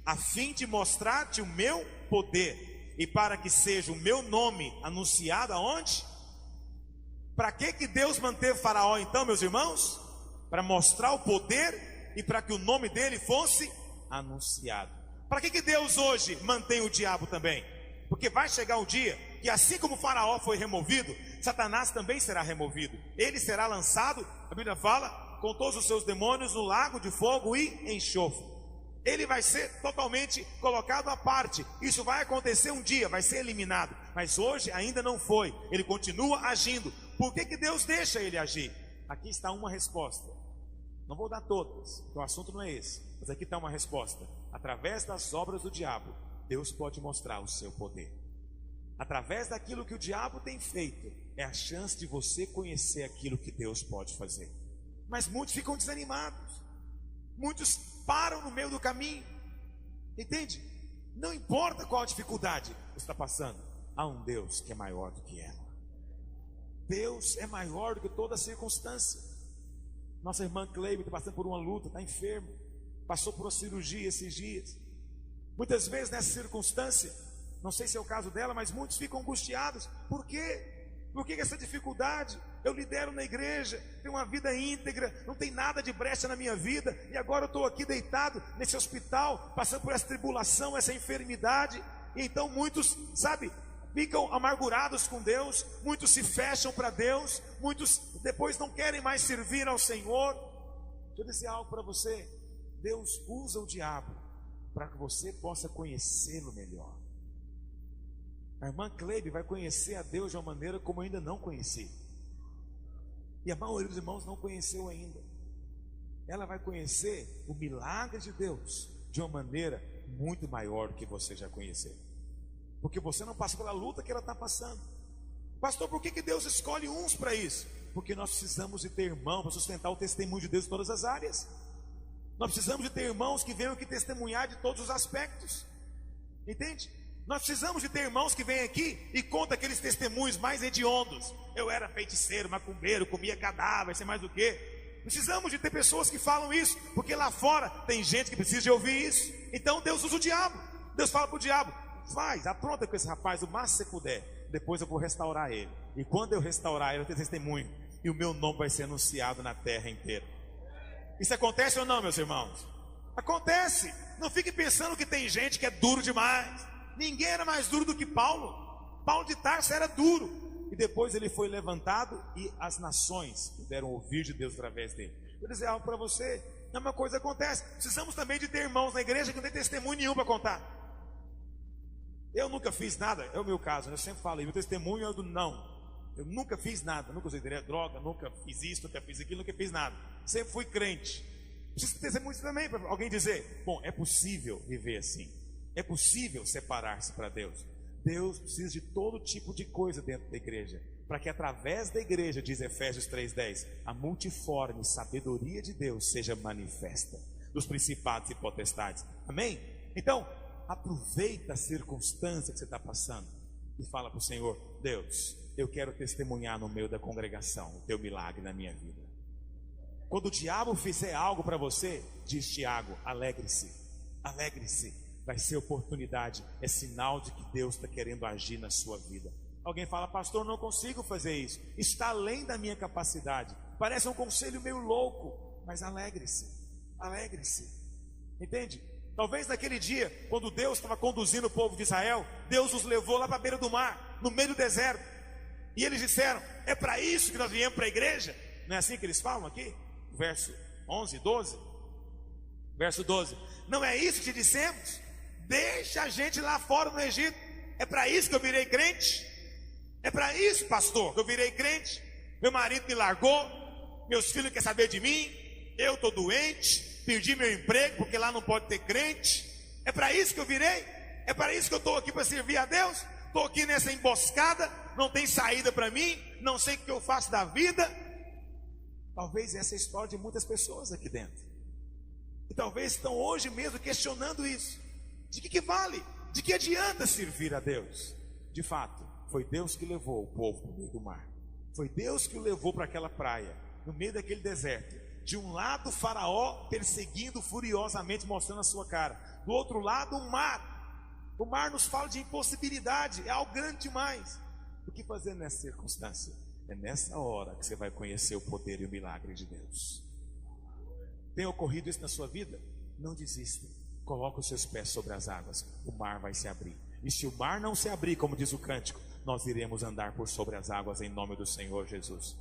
a fim de mostrar-te o meu poder, e para que seja o meu nome anunciado aonde? Para que Deus manteve Faraó então, meus irmãos? Para mostrar o poder e para que o nome dele fosse anunciado. Para que Deus hoje mantém o diabo também? Porque vai chegar o dia que, assim como Faraó foi removido, Satanás também será removido. Ele será lançado, a Bíblia fala, com todos os seus demônios no lago de fogo e enxofre. Ele vai ser totalmente colocado à parte. Isso vai acontecer um dia, vai ser eliminado. Mas hoje ainda não foi. Ele continua agindo. Por que Deus deixa ele agir? Aqui está uma resposta. Não vou dar todas, porque o assunto não é esse. Mas aqui está uma resposta. Através das obras do diabo, Deus pode mostrar o seu poder. Através daquilo que o diabo tem feito, é a chance de você conhecer aquilo que Deus pode fazer. Mas muitos ficam desanimados. Muitos param no meio do caminho. Entende? Não importa qual a dificuldade você está passando, há um Deus que é maior do que ela. Deus é maior do que toda circunstância. Nossa irmã Cleide está passando por uma luta, está enferma, passou por uma cirurgia esses dias. Muitas vezes nessa circunstância, não sei se é o caso dela, mas muitos ficam angustiados. Por quê? Por que essa dificuldade? Eu lidero na igreja, tenho uma vida íntegra, não tem nada de brecha na minha vida, e agora eu estou aqui deitado nesse hospital, passando por essa tribulação, essa enfermidade. E então muitos, ficam amargurados com Deus, muitos se fecham para Deus, muitos depois não querem mais servir ao Senhor. Deixa eu dizer algo para você: Deus usa o diabo para que você possa conhecê-lo melhor. A irmã Cleide vai conhecer a Deus de uma maneira como ainda não conheci. E a maioria dos irmãos não conheceu ainda. Ela vai conhecer o milagre de Deus de uma maneira muito maior do que você já conheceu. porque você não passa pela luta que ela está passando. Pastor, por que Deus escolhe uns para isso? Porque nós precisamos de ter irmãos para sustentar o testemunho de Deus em todas as áreas. Nós precisamos de ter irmãos que venham aqui testemunhar de todos os aspectos. Entende? Nós precisamos de ter irmãos que vêm aqui e contam aqueles testemunhos mais hediondos. Eu era feiticeiro, macumbeiro, comia cadáver, sei mais do que. Precisamos de ter pessoas que falam isso, porque lá fora tem gente que precisa de ouvir isso. Então Deus usa o diabo. Deus fala para o diabo: faz, apronta com esse rapaz o máximo que você puder. Depois eu vou restaurar ele. E quando eu restaurar ele, eu tenho testemunho. E o meu nome vai ser anunciado na terra inteira. Isso acontece ou não, meus irmãos? Acontece. Não fique pensando que tem gente que é duro demais. Ninguém era mais duro do que Paulo. Paulo de Tarso era duro. E depois ele foi levantado e as nações puderam ouvir de Deus através dele. Eu vou dizer algo para você. A mesma coisa acontece. Precisamos também de ter irmãos na igreja que não tem testemunho nenhum para contar. Eu nunca fiz nada, é o meu caso, eu sempre falo, meu testemunho é do não. Eu nunca fiz nada, nunca usei droga, nunca fiz isso, nunca fiz aquilo, nunca fiz nada. Sempre fui crente. Preciso ter testemunho também para alguém dizer: bom, é possível viver assim. É possível separar-se para Deus. Deus precisa de todo tipo de coisa dentro da igreja, para que através da igreja, diz Efésios 3:10, a multiforme sabedoria de Deus seja manifesta dos principados e potestades. Amém? Então, aproveita a circunstância que você está passando e fala para o Senhor: Deus, eu quero testemunhar no meio da congregação o teu milagre na minha vida. Quando o diabo fizer algo para você, diz Tiago: alegre-se, alegre-se. Vai ser oportunidade, é sinal de que Deus está querendo agir na sua vida. Alguém fala: pastor, não consigo fazer isso, está além da minha capacidade. Parece um conselho meio louco, mas alegre-se, alegre-se. Entende? Talvez naquele dia, quando Deus estava conduzindo o povo de Israel, Deus os levou lá para a beira do mar, no meio do deserto. E eles disseram: é para isso que nós viemos para a igreja? Não é assim que eles falam aqui? Verso 11, 12. Verso 12: não é isso que te dissemos? Deixa a gente lá fora no Egito. É para isso que eu virei crente? É para isso, pastor, que eu virei crente? Meu marido me largou, meus filhos querem saber de mim, eu estou doente, perdi meu emprego porque lá não pode ter crente. É para isso que eu virei? É para isso que eu estou aqui, para servir a Deus? Estou aqui nessa emboscada, não tem saída para mim, não sei o que eu faço da vida. Talvez essa é a história de muitas pessoas aqui dentro, e talvez estão hoje mesmo questionando isso. De que vale? De que adianta servir a Deus? De fato, foi Deus que levou o povo para o meio do mar. Foi Deus que o levou para aquela praia, no meio daquele deserto. De um lado, o faraó perseguindo furiosamente, mostrando a sua cara. Do outro lado, o mar. O mar nos fala de impossibilidade, é algo grande demais. O que fazer nessa circunstância? É nessa hora que você vai conhecer o poder e o milagre de Deus. Tem ocorrido isso na sua vida? Não desista. Coloque os seus pés sobre as águas, o mar vai se abrir. E se o mar não se abrir, como diz o cântico, nós iremos andar por sobre as águas em nome do Senhor Jesus.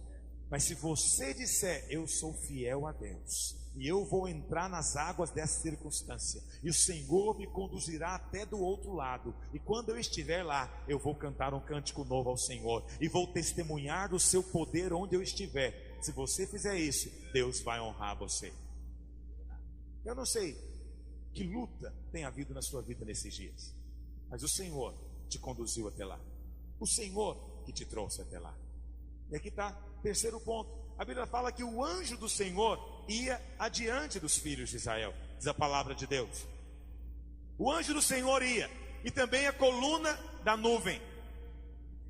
Mas se você disser: eu sou fiel a Deus, e eu vou entrar nas águas dessa circunstância, e o Senhor me conduzirá até do outro lado, e quando eu estiver lá, eu vou cantar um cântico novo ao Senhor, e vou testemunhar do seu poder onde eu estiver. Se você fizer isso, Deus vai honrar você. Eu não sei que luta tem havido na sua vida nesses dias, mas o Senhor te conduziu até lá, o Senhor que te trouxe até lá. E aqui está, terceiro ponto. A Bíblia fala que o anjo do Senhor ia adiante dos filhos de Israel, diz a palavra de Deus. O anjo do Senhor ia, e também a coluna da nuvem.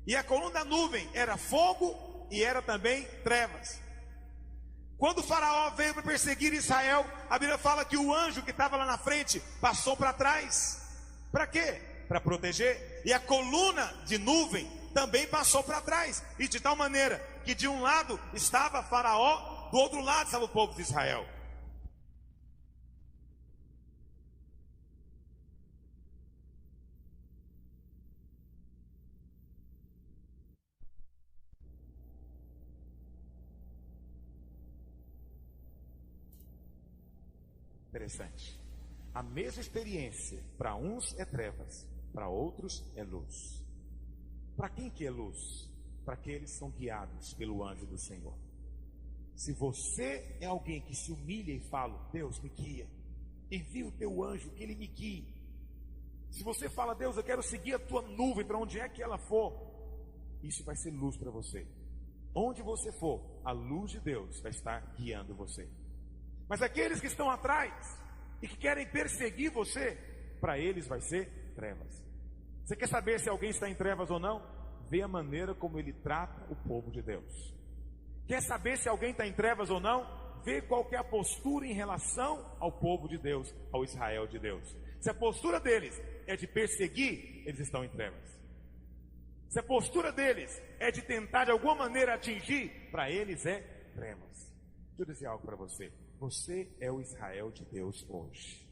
E a coluna da nuvem era fogo e era também trevas. Quando o faraó veio para perseguir Israel, a Bíblia fala que o anjo que estava lá na frente passou para trás. Para quê? Para proteger. E a coluna de nuvem também passou para trás. E de tal maneira que de um lado estava faraó, do outro lado estava o povo de Israel. Interessante. A mesma experiência, para uns é trevas, para outros é luz. Para quem que é luz? Para aqueles que são guiados pelo anjo do Senhor. Se você é alguém que se humilha e fala: Deus me guia, envia o teu anjo que ele me guie. Se você fala, Deus, eu quero seguir a tua nuvem para onde é que ela for, isso vai ser luz para você. Onde você for, a luz de Deus vai estar guiando você. Mas aqueles que estão atrás e que querem perseguir você, para eles vai ser trevas. Você quer saber se alguém está em trevas ou não? Vê a maneira como ele trata o povo de Deus. Quer saber se alguém está em trevas ou não? Vê qual que é a postura em relação ao povo de Deus, ao Israel de Deus. Se a postura deles é de perseguir, eles estão em trevas. Se a postura deles é de tentar de alguma maneira atingir, para eles é trevas. Deixa eu dizer algo para você. Você é o Israel de Deus hoje.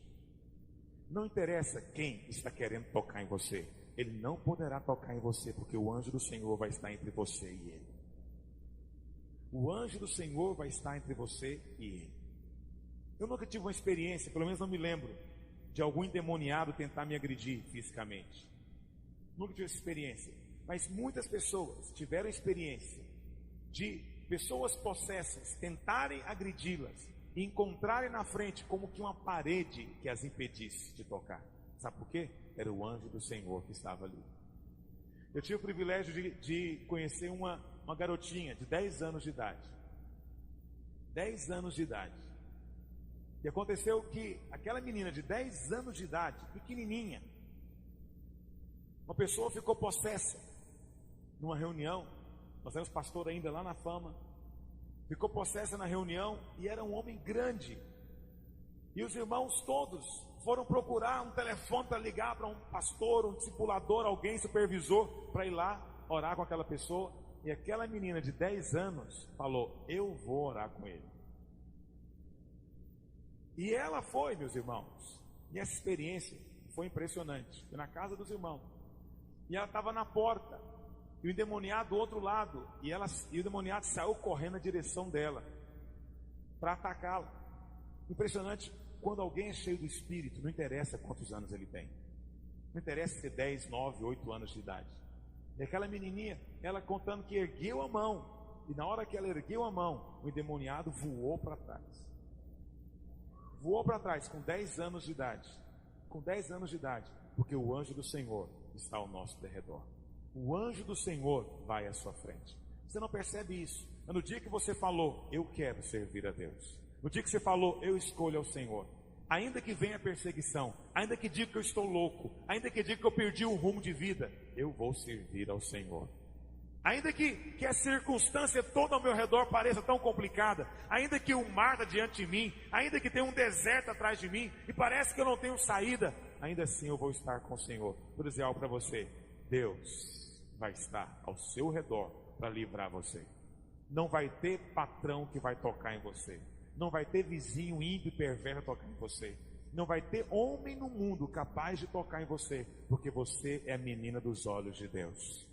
Não interessa quem está querendo tocar em você, ele não poderá tocar em você, porque o anjo do Senhor vai estar entre você e ele. O anjo do Senhor vai estar entre você e ele. Eu nunca tive uma experiência, pelo menos não me lembro, de algum endemoniado tentar me agredir fisicamente. Nunca tive essa experiência. Mas muitas pessoas tiveram experiência de pessoas possessas tentarem agredi-las e encontrarem na frente como que uma parede que as impedisse de tocar. Sabe por quê? Era o anjo do Senhor que estava ali. Eu tive o privilégio de conhecer uma garotinha de 10 anos de idade. 10 anos de idade. E aconteceu que aquela menina de 10 anos de idade, pequenininha, uma pessoa ficou possessa numa reunião. Nós éramos pastor ainda lá na Fama. Ficou possessa na reunião e era um homem grande. E os irmãos todos foram procurar um telefone para ligar para um pastor, um discipulador, alguém, supervisor, para ir lá orar com aquela pessoa. E aquela menina de 10 anos falou: eu vou orar com ele. E ela foi, meus irmãos. E essa experiência foi impressionante. Foi na casa dos irmãos. E ela estava na porta. E o endemoniado do outro lado. E o endemoniado saiu correndo na direção dela para atacá-la. Impressionante. Quando alguém é cheio do Espírito, não interessa quantos anos ele tem. Não interessa se 10, 9, 8 anos de idade. E aquela menininha, ela contando que ergueu a mão. E na hora que ela ergueu a mão, o endemoniado voou para trás. Voou para trás com 10 anos de idade. Com 10 anos de idade. Porque o anjo do Senhor está ao nosso derredor. O anjo do Senhor vai à sua frente. Você não percebe isso. Mas no dia que você falou, eu quero servir a Deus. No dia que você falou, eu escolho ao Senhor. Ainda que venha perseguição, ainda que diga que eu estou louco, ainda que diga que eu perdi o rumo de vida, eu vou servir ao Senhor. Ainda que a circunstância toda ao meu redor pareça tão complicada, ainda que o mar está diante de mim, ainda que tenha um deserto atrás de mim, e parece que eu não tenho saída, ainda assim eu vou estar com o Senhor. Vou dizer algo para você: Deus vai estar ao seu redor para livrar você. Não vai ter patrão que vai tocar em você. Não vai ter vizinho ímpio e perverso tocar em você. Não vai ter homem no mundo capaz de tocar em você, porque você é a menina dos olhos de Deus.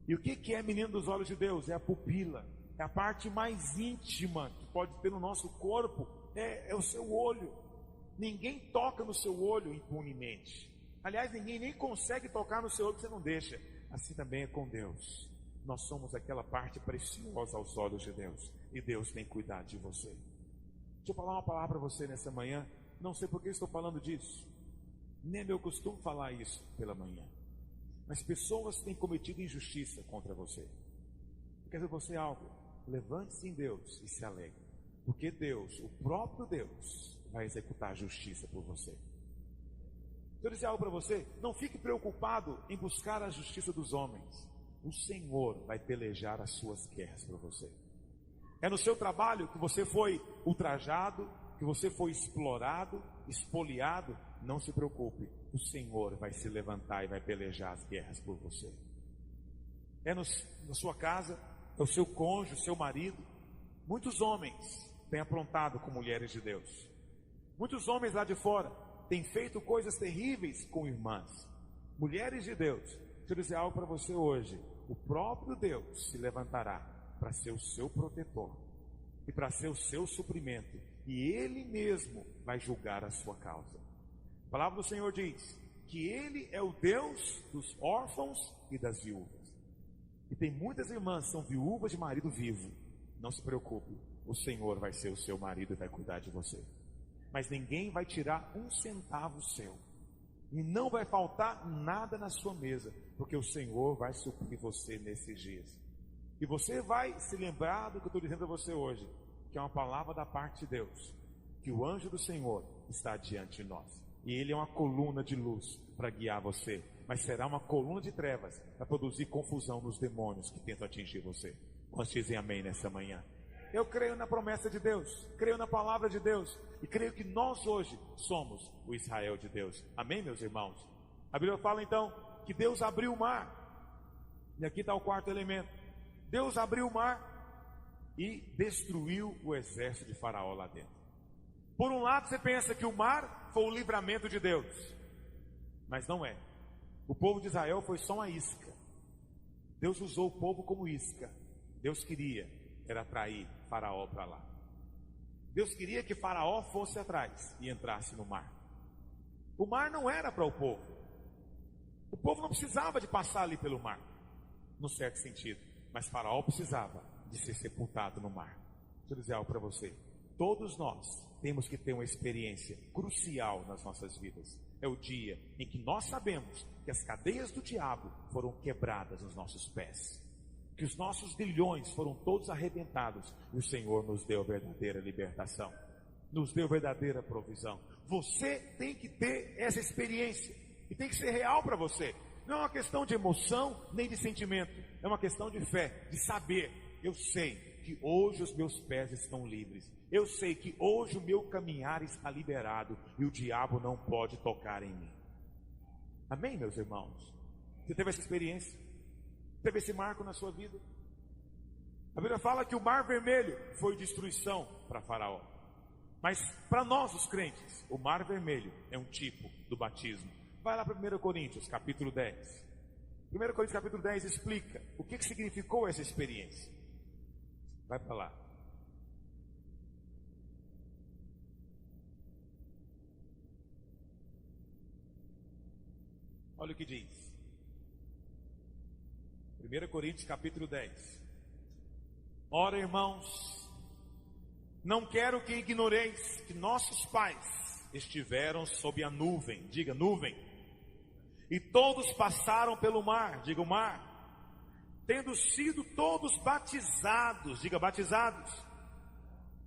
E o que é a menina dos olhos de Deus? É a pupila, é a parte mais íntima que pode ter no nosso corpo, é o seu olho. Ninguém toca no seu olho impunemente. Aliás, ninguém nem consegue tocar no seu olho que você não deixa. Assim também é com Deus. Nós somos aquela parte preciosa aos olhos de Deus. E Deus tem cuidado de você. Deixa eu falar uma palavra para você nessa manhã. Não sei por que estou falando disso. Nem é meu costume falar isso pela manhã. Mas pessoas têm cometido injustiça contra você. Eu quero dizer você algo. Levante-se em Deus e se alegre. Porque Deus, o próprio Deus, vai executar a justiça por você. Deixa eu dizer algo para você. Não fique preocupado em buscar a justiça dos homens. O Senhor vai pelejar as suas guerras para você. É no seu trabalho que você foi ultrajado, que você foi explorado, espoliado. Não se preocupe, o Senhor vai se levantar e vai pelejar as guerras por você. É na sua casa, é o seu cônjuge, o seu marido. Muitos homens têm aprontado com mulheres de Deus. Muitos homens lá de fora têm feito coisas terríveis com irmãs. Mulheres de Deus, deixa eu dizer algo para você hoje. O próprio Deus se levantará para ser o seu protetor e para ser o seu suprimento. E Ele mesmo vai julgar a sua causa. A palavra do Senhor diz que Ele é o Deus dos órfãos e das viúvas. E tem muitas irmãs que são viúvas de marido vivo. Não se preocupe, o Senhor vai ser o seu marido e vai cuidar de você. Mas ninguém vai tirar um centavo seu. E não vai faltar nada na sua mesa, porque o Senhor vai suprir você nesses dias. E você vai se lembrar do que eu estou dizendo a você hoje, que é uma palavra da parte de Deus, que o anjo do Senhor está diante de nós. E ele é uma coluna de luz para guiar você, mas será uma coluna de trevas para produzir confusão nos demônios que tentam atingir você. Quantos dizem amém nessa manhã? Eu creio na promessa de Deus, creio na palavra de Deus, e creio que nós hoje somos o Israel de Deus. Amém, meus irmãos? A Bíblia fala então que Deus abriu o mar, e aqui está o quarto elemento. Deus abriu o mar e destruiu o exército de Faraó lá dentro. Por um lado você pensa que o mar foi o livramento de Deus, mas não é. O povo de Israel foi só uma isca. Deus usou o povo como isca. Deus queria era atrair Faraó para lá. Deus queria que Faraó fosse atrás e entrasse no mar. O mar não era para o povo. O povo não precisava de passar ali pelo mar, no certo sentido. Mas Faraó precisava de ser sepultado no mar. Deixa eu dizer algo para você. Todos nós temos que ter uma experiência crucial nas nossas vidas. É o dia em que nós sabemos que as cadeias do diabo foram quebradas nos nossos pés, que os nossos grilhões foram todos arrebentados, e o Senhor nos deu verdadeira libertação, nos deu verdadeira provisão. Você tem que ter essa experiência, e tem que ser real para você. Não é uma questão de emoção, nem de sentimento, é uma questão de fé, de saber. Eu sei que hoje os meus pés estão livres, eu sei que hoje o meu caminhar está liberado, e o diabo não pode tocar em mim. Amém, meus irmãos? Você teve essa experiência? Teve esse marco na sua vida? A Bíblia fala que o mar vermelho foi destruição para Faraó, mas para nós os crentes, o mar vermelho é um tipo do batismo. Vai lá para 1 Coríntios capítulo 10. 1 Coríntios capítulo 10 explica o que significou essa experiência. Vai para lá. Olha o que diz 1 Coríntios capítulo 10. Ora, irmãos, não quero que ignoreis que nossos pais estiveram sob a nuvem, diga nuvem, e todos passaram pelo mar, diga o mar, tendo sido todos batizados, diga batizados.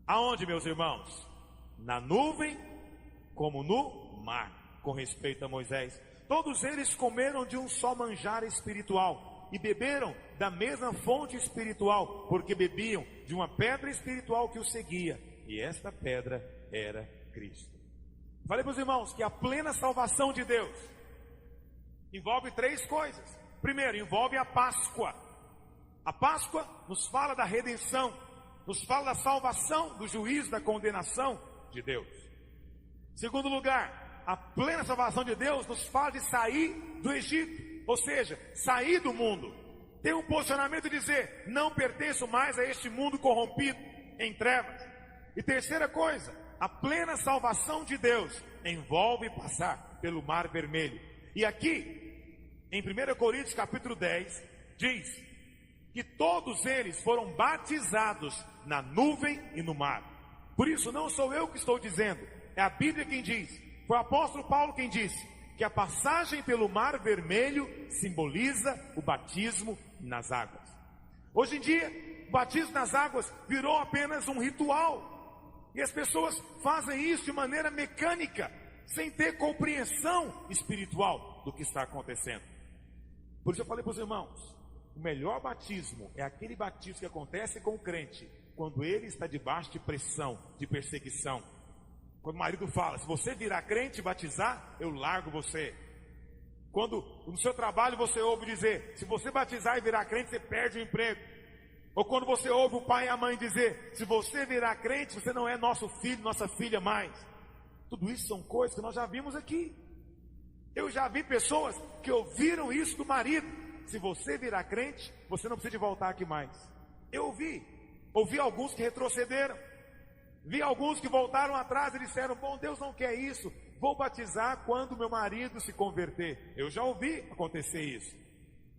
Aonde, meus irmãos? Na nuvem como no mar, com respeito a Moisés. Todos eles comeram de um só manjar espiritual e beberam da mesma fonte espiritual, porque bebiam de uma pedra espiritual que os seguia, e esta pedra era Cristo. Falei para os irmãos que a plena salvação de Deus envolve três coisas. Primeiro, envolve a Páscoa. A Páscoa nos fala da redenção, nos fala da salvação, do juízo, da condenação de Deus. Segundo lugar, a plena salvação de Deus nos fala de sair do Egito, ou seja, sair do mundo. Ter um posicionamento de dizer, não pertenço mais a este mundo corrompido, em trevas. E terceira coisa, a plena salvação de Deus envolve passar pelo mar vermelho. E aqui, em 1 Coríntios capítulo 10, diz que todos eles foram batizados na nuvem e no mar. Por isso não sou eu que estou dizendo, é a Bíblia quem diz. Foi o apóstolo Paulo quem disse que a passagem pelo mar vermelho simboliza o batismo nas águas. Hoje em dia, o batismo nas águas virou apenas um ritual, e as pessoas fazem isso de maneira mecânica, sem ter compreensão espiritual do que está acontecendo. Por isso eu falei para os irmãos, o melhor batismo é aquele batismo que acontece com o crente quando ele está debaixo de pressão, de perseguição. Quando o marido fala, se você virar crente e batizar, eu largo você. Quando no seu trabalho você ouve dizer, se você batizar e virar crente, você perde o emprego. Ou quando você ouve o pai e a mãe dizer, se você virar crente, você não é nosso filho, nossa filha mais. Tudo isso são coisas que nós já vimos aqui. Eu já vi pessoas que ouviram isso do marido. Se você virar crente, você não precisa de voltar aqui mais. Eu ouvi alguns que retrocederam. Vi alguns que voltaram atrás e disseram, bom, Deus não quer isso, vou batizar quando meu marido se converter. Eu já ouvi acontecer isso.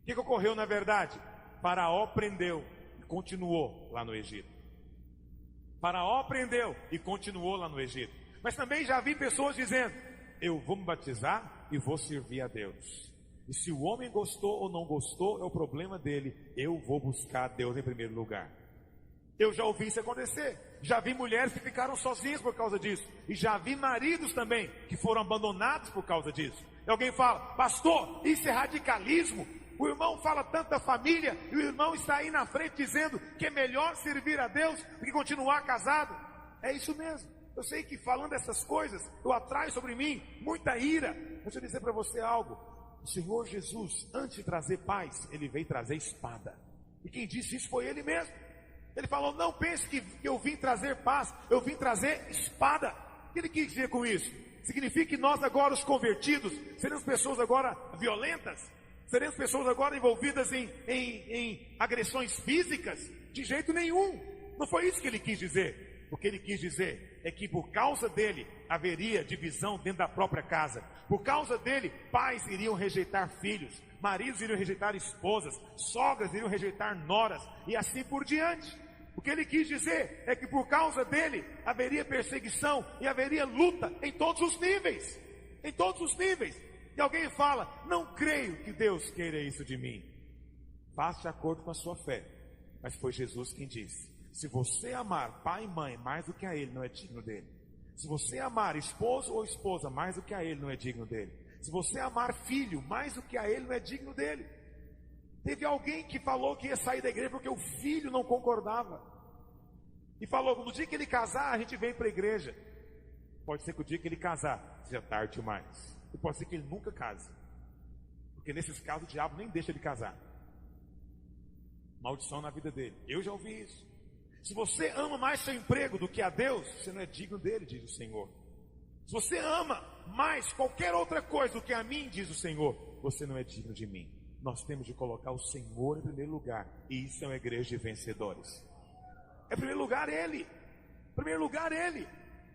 O que ocorreu na verdade? Faraó prendeu e continuou lá no Egito. Faraó prendeu e continuou lá no Egito. Mas também já vi pessoas dizendo, eu vou me batizar e vou servir a Deus. E se o homem gostou ou não gostou, é o problema dele. Eu vou buscar a Deus em primeiro lugar. Eu já ouvi isso acontecer. Já vi mulheres que ficaram sozinhas por causa disso. E já vi maridos também que foram abandonados por causa disso. E alguém fala: pastor, isso é radicalismo. O irmão fala tanto da família e o irmão está aí na frente dizendo que é melhor servir a Deus do que continuar casado. É isso mesmo. Eu sei que falando essas coisas eu atraio sobre mim muita ira. Deixa eu dizer para você algo. O Senhor Jesus, antes de trazer paz, Ele veio trazer espada. E quem disse isso foi Ele mesmo. Ele falou: não pense que eu vim trazer paz, eu vim trazer espada. O que Ele quis dizer com isso? Significa que nós agora, os convertidos, seremos pessoas agora violentas? Seremos pessoas agora envolvidas em agressões físicas? De jeito nenhum. Não foi isso que Ele quis dizer. O que Ele quis dizer é que por causa dele haveria divisão dentro da própria casa. Por causa dele, pais iriam rejeitar filhos, maridos iriam rejeitar esposas, sogras iriam rejeitar noras e assim por diante. O que ele quis dizer é que por causa dele haveria perseguição e haveria luta em todos os níveis. Em todos os níveis. E alguém fala: não creio que Deus queira isso de mim. Faça de acordo com a sua fé. Mas foi Jesus quem disse: se você amar pai e mãe mais do que a ele, não é digno dele. Se você amar esposo ou esposa mais do que a ele, não é digno dele. Se você amar filho mais do que a ele, não é digno dele. Teve alguém que falou que ia sair da igreja porque o filho não concordava. E falou: no dia que ele casar, a gente vem para a igreja. Pode ser que o dia que ele casar seja tarde demais. E pode ser que ele nunca case. Porque nesses casos o diabo nem deixa ele casar. Maldição na vida dele. Eu já ouvi isso. Se você ama mais seu emprego do que a Deus, você não é digno dele, diz o Senhor. Se você ama mais qualquer outra coisa do que a mim, diz o Senhor, você não é digno de mim. Nós temos de colocar o Senhor em primeiro lugar. E isso é uma igreja de vencedores. Em primeiro lugar Ele. Em primeiro lugar Ele.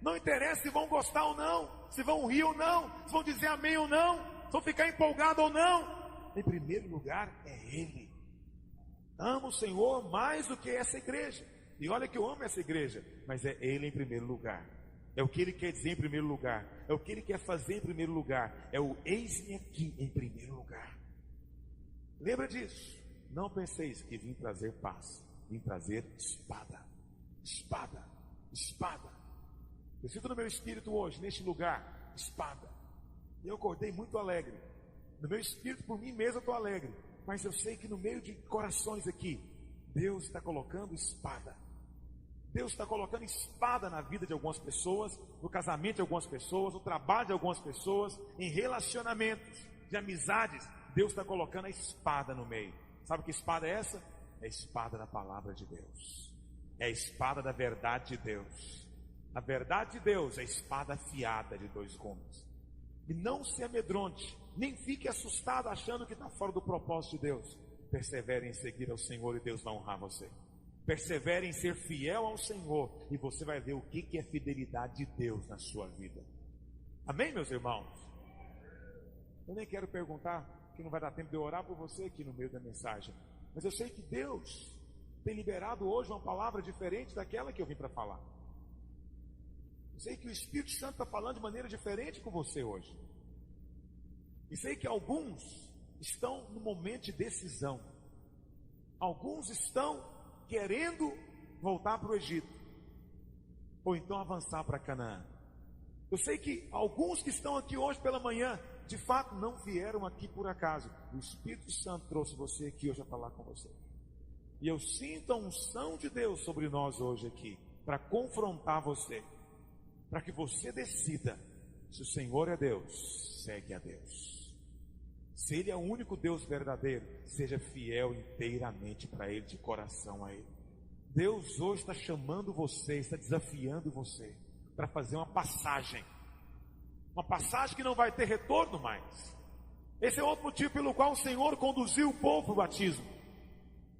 Não interessa se vão gostar ou não, se vão rir ou não, se vão dizer amém ou não, se vão ficar empolgados ou não. Em primeiro lugar é Ele. Amo o Senhor mais do que essa igreja. E olha que eu amo essa igreja, mas é Ele em primeiro lugar. É o que Ele quer dizer em primeiro lugar. É o que Ele quer fazer em primeiro lugar. É o eis-me aqui em primeiro lugar. Lembra disso? Não penseis que vim trazer paz. Vim trazer espada. Espada. Espada. Eu sinto no meu espírito hoje, neste lugar, espada. Eu acordei muito alegre. No meu espírito, por mim mesmo, eu estou alegre. Mas eu sei que no meio de corações aqui, Deus está colocando espada. Deus está colocando espada na vida de algumas pessoas, no casamento de algumas pessoas, no trabalho de algumas pessoas, em relacionamentos, de amizades. Deus está colocando a espada no meio. Sabe que espada é essa? É a espada da palavra de Deus. É a espada da verdade de Deus. A verdade de Deus é a espada afiada de 2 gumes. E não se amedronte, nem fique assustado achando que está fora do propósito de Deus. Persevere em seguir ao Senhor e Deus vai honrar você. Persevere em ser fiel ao Senhor e você vai ver o que é fidelidade de Deus na sua vida. Amém, meus irmãos? Eu nem quero perguntar, que não vai dar tempo de eu orar por você aqui no meio da mensagem. Mas eu sei que Deus tem liberado hoje uma palavra diferente daquela que eu vim para falar. Eu sei que o Espírito Santo está falando de maneira diferente com você hoje. E sei que alguns estão no momento de decisão. Alguns estão querendo voltar para o Egito, ou então avançar para Canaã. Eu sei que alguns que estão aqui hoje pela manhã, de fato não vieram aqui por acaso. O Espírito Santo trouxe você aqui hoje a falar com você. E eu sinto a unção de Deus sobre nós hoje aqui, para confrontar você, para que você decida, se o Senhor é Deus, segue a Deus. Se Ele é o único Deus verdadeiro, seja fiel inteiramente para Ele, de coração a Ele. Deus hoje está chamando você, está desafiando você, para fazer uma passagem que não vai ter retorno mais. Esse é outro motivo pelo qual o Senhor conduziu o povo para o batismo.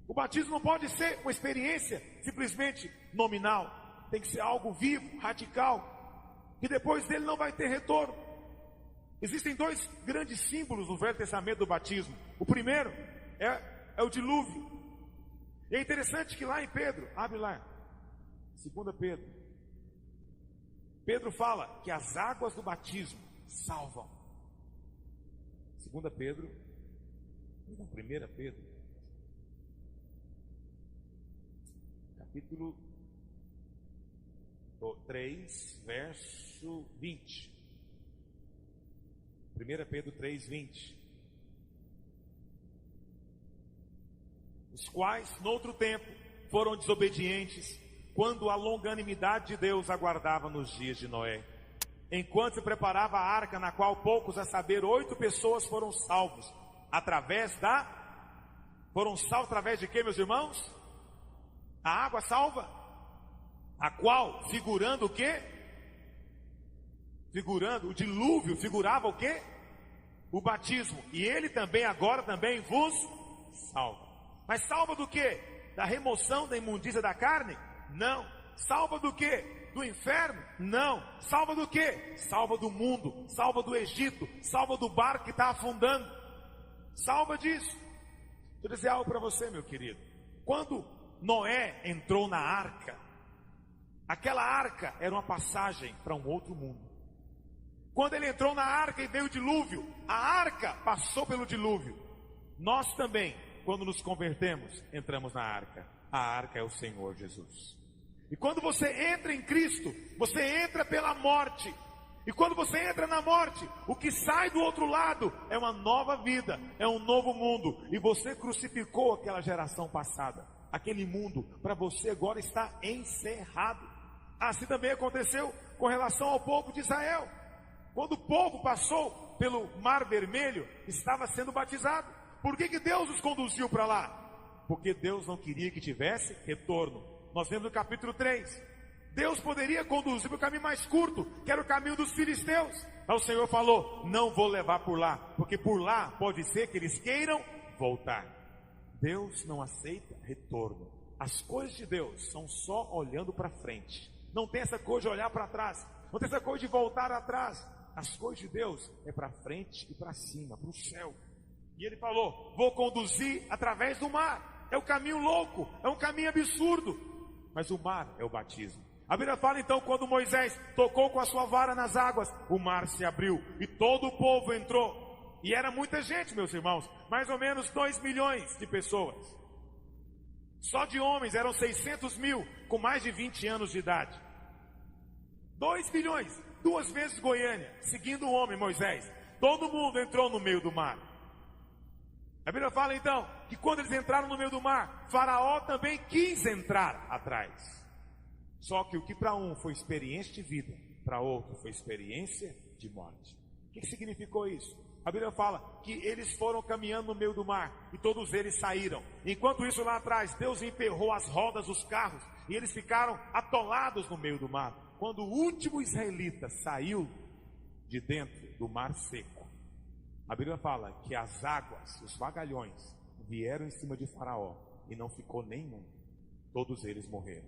O batismo não pode ser uma experiência simplesmente nominal, tem que ser algo vivo, radical, que depois dele não vai ter retorno. Existem 2 grandes símbolos no Velho Testamento do batismo. O primeiro é o dilúvio. E é interessante que lá em Pedro, abre lá, 2 Pedro. Pedro fala que as águas do batismo salvam. 2 Pedro, não, 1 Pedro, capítulo 3, verso 20. 1 Pedro 3, 20. Os quais, noutro tempo, foram desobedientes, quando a longanimidade de Deus aguardava nos dias de Noé, enquanto se preparava a arca, na qual poucos, a saber, 8 pessoas foram salvos, foram salvos através de quê, meus irmãos? A água salva, a qual, figurando o quê? Figurando, o dilúvio figurava o quê? O batismo, e ele também agora também vos salva. Mas salva do quê? Da remoção da imundícia da carne? Não. Salva do quê? Do inferno? Não. Salva do quê? Salva do mundo, salva do Egito, salva do barco que está afundando. Salva disso. Deixa eu dizer algo para você, meu querido. Quando Noé entrou na arca, aquela arca era uma passagem para um outro mundo. Quando ele entrou na arca e veio o dilúvio, a arca passou pelo dilúvio. Nós também, quando nos convertemos, entramos na arca. A arca é o Senhor Jesus. E quando você entra em Cristo, você entra pela morte. E quando você entra na morte, o que sai do outro lado é uma nova vida, é um novo mundo. E você crucificou aquela geração passada. Aquele mundo para você agora está encerrado. Assim também aconteceu com relação ao povo de Israel. Quando o povo passou pelo Mar Vermelho, estava sendo batizado. Por que Deus os conduziu para lá? Porque Deus não queria que tivesse retorno. Nós vemos no capítulo 3. Deus poderia conduzir para o caminho mais curto, que era o caminho dos filisteus. Mas o Senhor falou: não vou levar por lá, porque por lá pode ser que eles queiram voltar. Deus não aceita retorno. As coisas de Deus são só olhando para frente. Não tem essa coisa de olhar para trás. Não tem essa coisa de voltar atrás. As coisas de Deus é para frente e para cima, para o céu. E ele falou: vou conduzir através do mar. É um caminho louco, é um caminho absurdo. Mas o mar é o batismo. A Bíblia fala então, quando Moisés tocou com a sua vara nas águas, o mar se abriu e todo o povo entrou. E era muita gente, meus irmãos, mais ou menos 2 milhões de pessoas. Só de homens eram 600 mil com mais de 20 anos de idade. 2 milhões, 2 vezes Goiânia, seguindo o homem Moisés. Todo mundo entrou no meio do mar. A Bíblia fala então que quando eles entraram no meio do mar, Faraó também quis entrar atrás. Só que o que para um foi experiência de vida, para outro foi experiência de morte. O que significou isso? A Bíblia fala que eles foram caminhando no meio do mar e todos eles saíram. Enquanto isso, lá atrás, Deus emperrou as rodas dos carros e eles ficaram atolados no meio do mar. Quando o último israelita saiu de dentro do mar seco, a Bíblia fala que as águas, os vagalhões, vieram em cima de Faraó e não ficou nenhum. Todos eles morreram.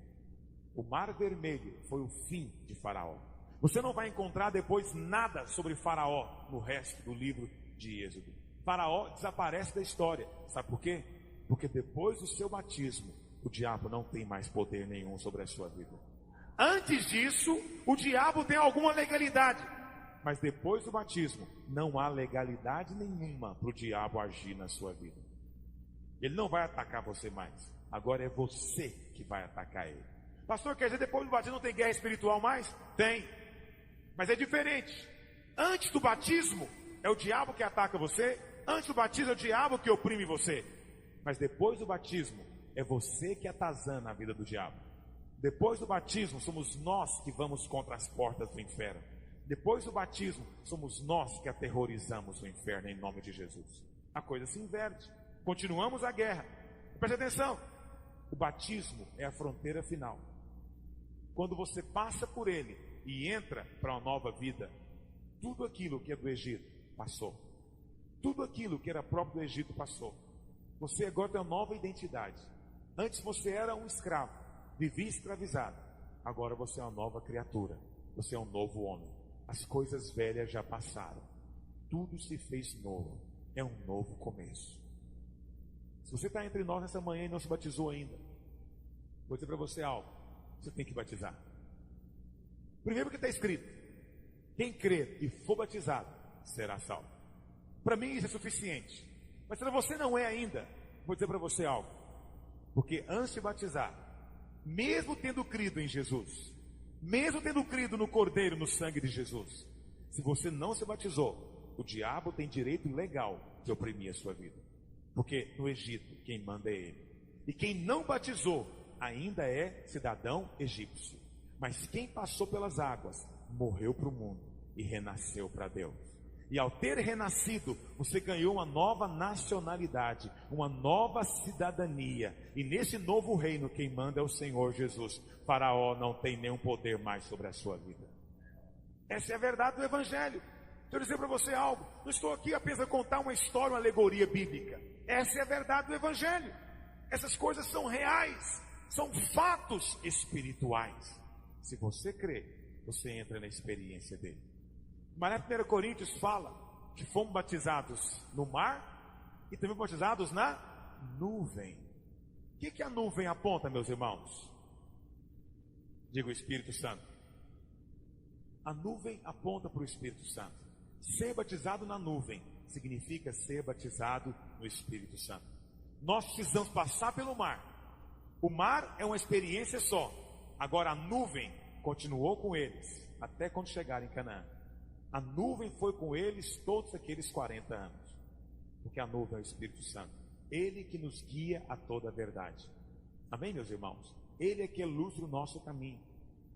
O Mar Vermelho foi o fim de Faraó. Você não vai encontrar depois nada sobre Faraó no resto do livro de Êxodo. Faraó desaparece da história. Sabe por quê? Porque depois do seu batismo, o diabo não tem mais poder nenhum sobre a sua vida. Antes disso, o diabo tem alguma legalidade. Mas depois do batismo, não há legalidade nenhuma para o diabo agir na sua vida. Ele não vai atacar você mais. Agora é você que vai atacar ele. Pastor, quer dizer, depois do batismo não tem guerra espiritual mais? Tem. Mas é diferente. Antes do batismo, é o diabo que ataca você. Antes do batismo, é o diabo que oprime você. Mas depois do batismo, é você que atazana a vida do diabo. Depois do batismo, somos nós que vamos contra as portas do inferno. Depois do batismo, somos nós que aterrorizamos o inferno em nome de Jesus. A coisa se inverte. Continuamos a guerra. Preste atenção. O batismo é a fronteira final. Quando você passa por ele e entra para uma nova vida, tudo aquilo que é do Egito passou. Tudo aquilo que era próprio do Egito passou. Você agora tem uma nova identidade. Antes você era um escravo, vivia escravizado. Agora você é uma nova criatura. Você é um novo homem. As coisas velhas já passaram. Tudo se fez novo. É um novo começo. Se você está entre nós nessa manhã e não se batizou ainda, vou dizer para você algo. Você tem que batizar. Primeiro que está escrito: quem crer e for batizado será salvo. Para mim isso é suficiente. Mas se você não é ainda, vou dizer para você algo. Porque antes de batizar, mesmo tendo crido em Jesus, mesmo tendo crido no Cordeiro, no sangue de Jesus, se você não se batizou, o diabo tem direito legal de oprimir a sua vida. Porque no Egito, quem manda é ele. E quem não batizou, ainda é cidadão egípcio. Mas quem passou pelas águas, morreu para o mundo e renasceu para Deus. E ao ter renascido, você ganhou uma nova nacionalidade, uma nova cidadania. E nesse novo reino, quem manda é o Senhor Jesus. Faraó não tem nenhum poder mais sobre a sua vida. Essa é a verdade do Evangelho. Deixa eu dizer para você algo. Não estou aqui apenas a contar uma história, uma alegoria bíblica. Essa é a verdade do Evangelho. Essas coisas são reais, são fatos espirituais. Se você crê, você entra na experiência dele. Mas na 1 Coríntios fala que fomos batizados no mar e também batizados na nuvem. O que a nuvem aponta, meus irmãos? Diga o Espírito Santo. A nuvem aponta para o Espírito Santo. Ser batizado na nuvem significa ser batizado no Espírito Santo. Nós precisamos passar pelo mar. O mar é uma experiência só. Agora a nuvem continuou com eles até quando chegaram em Canaã. A nuvem foi com eles todos aqueles 40 anos. Porque a nuvem é o Espírito Santo. Ele que nos guia a toda a verdade. Amém, meus irmãos? Ele é que ilustra o nosso caminho.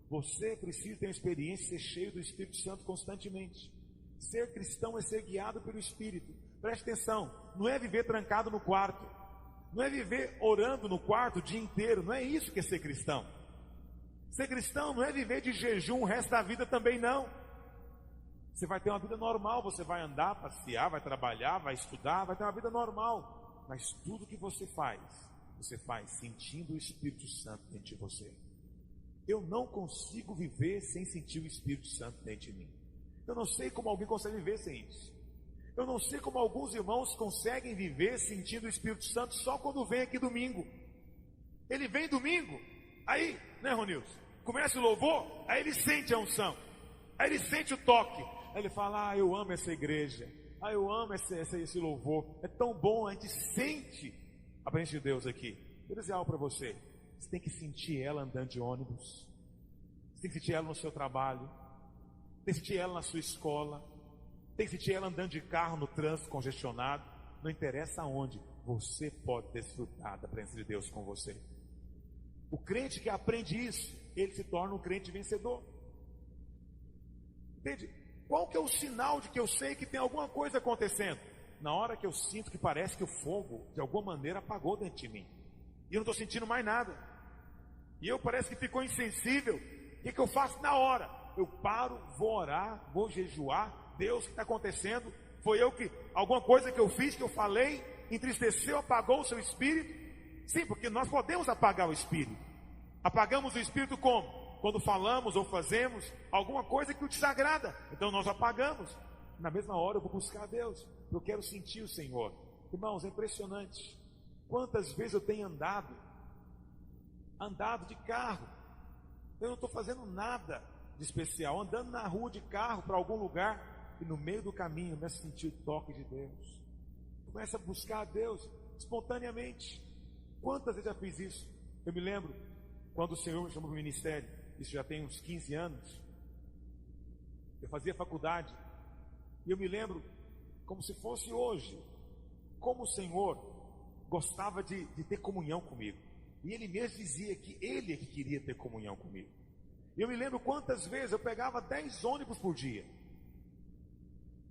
Você precisa ter uma experiência, ser cheio do Espírito Santo constantemente. Ser cristão é ser guiado pelo Espírito. Preste atenção, não é viver trancado no quarto. Não é viver orando no quarto o dia inteiro. Não é isso que é ser cristão. Ser cristão não é viver de jejum o resto da vida também não. Você vai ter uma vida normal, você vai andar, passear, vai trabalhar, vai estudar, vai ter uma vida normal. Mas tudo que você faz sentindo o Espírito Santo dentro de você. Eu não consigo viver sem sentir o Espírito Santo dentro de mim. Eu não sei como alguém consegue viver sem isso. Eu não sei como alguns irmãos conseguem viver sentindo o Espírito Santo só quando vem aqui domingo. Ele vem domingo, aí, né, Ronilson? Começa o louvor, aí ele sente a unção, aí ele sente o toque, aí ele fala: eu amo essa igreja, eu amo esse louvor, é tão bom, a gente sente a presença de Deus aqui. Vou dizer algo para você. Você tem que sentir ela andando de ônibus, você tem que sentir ela no seu trabalho, tem que sentir ela na sua escola, tem que sentir ela andando de carro no trânsito congestionado. Não interessa aonde, você pode desfrutar da presença de Deus com você. O crente que aprende isso, ele se torna um crente vencedor. Entende? Qual que é o sinal de que eu sei que tem alguma coisa acontecendo? Na hora que eu sinto que parece que o fogo de alguma maneira apagou dentro de mim, e eu não estou sentindo mais nada, e eu parece que ficou insensível. O que eu faço na hora? Eu paro, vou orar, vou jejuar. Deus, o que está acontecendo? Foi alguma coisa que eu fiz, que eu falei, entristeceu, apagou o seu espírito? Sim, porque nós podemos apagar o espírito. Apagamos o espírito como? Quando falamos ou fazemos alguma coisa que o desagrada. Então nós apagamos. Na mesma hora eu vou buscar a Deus. Eu quero sentir o Senhor. Irmãos, é impressionante. Quantas vezes eu tenho andado de carro. Eu não estou fazendo nada de especial. Andando na rua de carro para algum lugar. E no meio do caminho eu começo a sentir o toque de Deus. Começo a buscar a Deus espontaneamente. Quantas vezes já fiz isso? Eu me lembro quando o Senhor me chamou para o ministério. Isso já tem uns 15 anos. Eu fazia faculdade. E eu me lembro como se fosse hoje, como o Senhor gostava de ter comunhão comigo. E Ele mesmo dizia que Ele é que queria ter comunhão comigo. E eu me lembro quantas vezes eu pegava 10 ônibus por dia.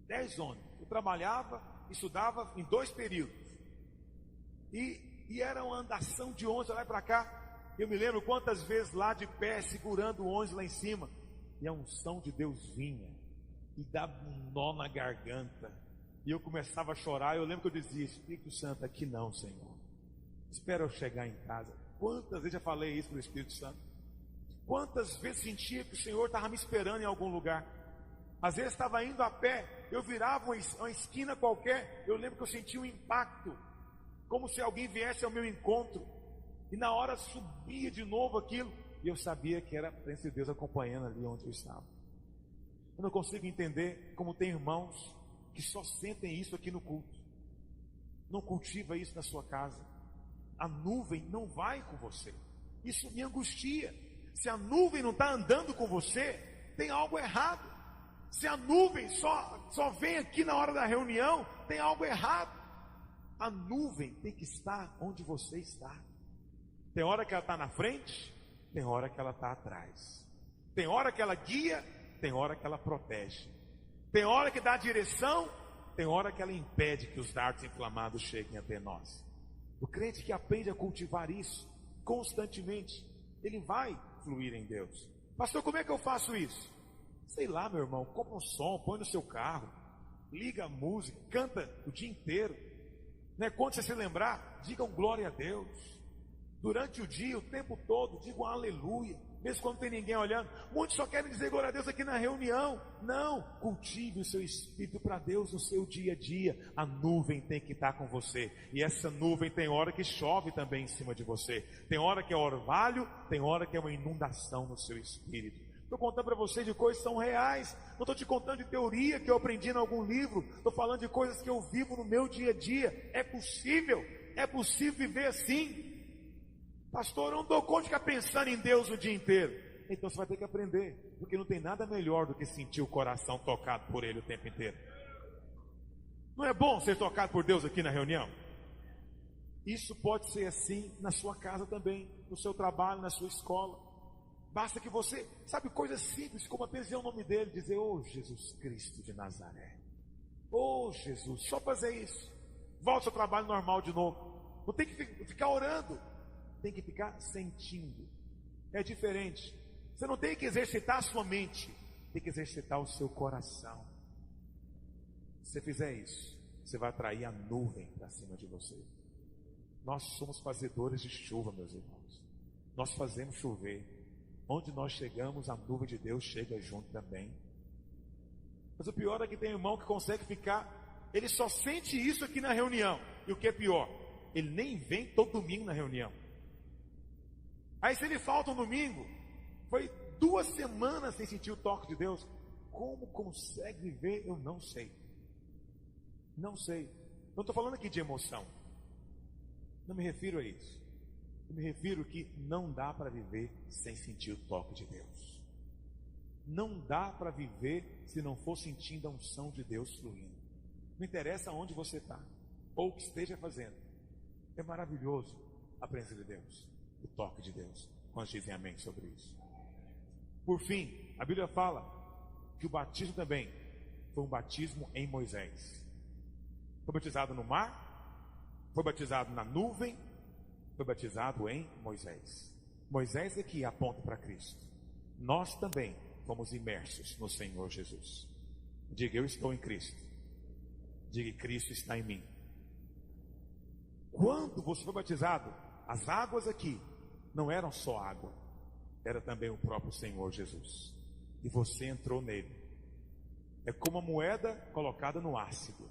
10 ônibus. Eu trabalhava, estudava em 2 períodos. E era uma andação de ônibus lá e para cá. Eu me lembro quantas vezes lá de pé, segurando o ônibus lá em cima. E a unção de Deus vinha e dava um nó na garganta. E eu começava a chorar. Eu lembro que eu dizia: Espírito Santo, aqui não, Senhor. Espera eu chegar em casa. Quantas vezes já falei isso para o Espírito Santo? Quantas vezes sentia que o Senhor estava me esperando em algum lugar? Às vezes estava indo a pé, eu virava uma esquina qualquer. Eu lembro que eu sentia um impacto, como se alguém viesse ao meu encontro. E na hora subia de novo aquilo. E eu sabia que era a presença de Deus acompanhando ali onde eu estava. Eu não consigo entender como tem irmãos que só sentem isso aqui no culto. Não cultiva isso na sua casa. A nuvem não vai com você. Isso me angustia. Se a nuvem não está andando com você, tem algo errado. Se a nuvem só vem aqui na hora da reunião, tem algo errado. A nuvem tem que estar onde você está. Tem hora que ela está na frente, tem hora que ela está atrás. Tem hora que ela guia, tem hora que ela protege. Tem hora que dá direção, tem hora que ela impede que os dardos inflamados cheguem até nós. O crente que aprende a cultivar isso constantemente, ele vai fluir em Deus. Pastor, como é que eu faço isso? Sei lá, meu irmão, compra um som, põe no seu carro, liga a música, canta o dia inteiro. Quando você se lembrar, digam glória a Deus. Durante o dia, o tempo todo, digam aleluia. Mesmo quando não tem ninguém olhando. Muitos só querem dizer glória a Deus aqui na reunião. Não, cultive o seu espírito para Deus no seu dia a dia. A nuvem tem que estar com você. E essa nuvem tem hora que chove também em cima de você. Tem hora que é orvalho, tem hora que é uma inundação no seu espírito. Estou contando para você de coisas que são reais. Não estou te contando de teoria que eu aprendi em algum livro. Estou falando de coisas que eu vivo no meu dia a dia. É possível viver assim. Pastor, eu não dou conta de ficar pensando em Deus o dia inteiro. Então você vai ter que aprender, porque não tem nada melhor do que sentir o coração tocado por Ele o tempo inteiro. Não é bom ser tocado por Deus aqui na reunião? Isso pode ser assim na sua casa também, no seu trabalho, na sua escola. Basta que você, sabe, coisas simples, como apenas dizer o nome dele, dizer, ô Jesus Cristo de Nazaré. Ô Jesus, só fazer isso. Volta ao seu trabalho normal de novo. Não tem que ficar orando. Tem que ficar sentindo. É diferente. Você não tem que exercitar a sua mente, tem que exercitar o seu coração. Se você fizer isso, você vai atrair a nuvem para cima de você. Nós somos fazedores de chuva, meus irmãos. Nós fazemos chover. Onde nós chegamos, a nuvem de Deus chega junto também. Mas o pior é que tem irmão que consegue ficar, ele só sente isso aqui na reunião. E o que é pior, ele nem vem todo domingo na reunião. Aí se ele falta um domingo, foi 2 semanas sem sentir o toque de Deus. Como consegue viver? Eu não sei. Não sei. Não estou falando aqui de emoção. Não me refiro a isso. Eu me refiro que não dá para viver sem sentir o toque de Deus. Não dá para viver se não for sentindo a unção de Deus fluindo. Não interessa onde você está, ou o que esteja fazendo. É maravilhoso a presença de Deus. O toque de Deus. Quantos dizem amém sobre isso? Por fim, a Bíblia fala que o batismo também foi um batismo em Moisés. Foi batizado no mar, foi batizado na nuvem, foi batizado em Moisés. Moisés aqui aponta para Cristo. Nós também fomos imersos no Senhor Jesus. Diga, eu estou em Cristo. Diga, Cristo está em mim. Quando você foi batizado, as águas aqui não eram só água, era também o próprio Senhor Jesus. E você entrou nele. É como a moeda colocada no ácido.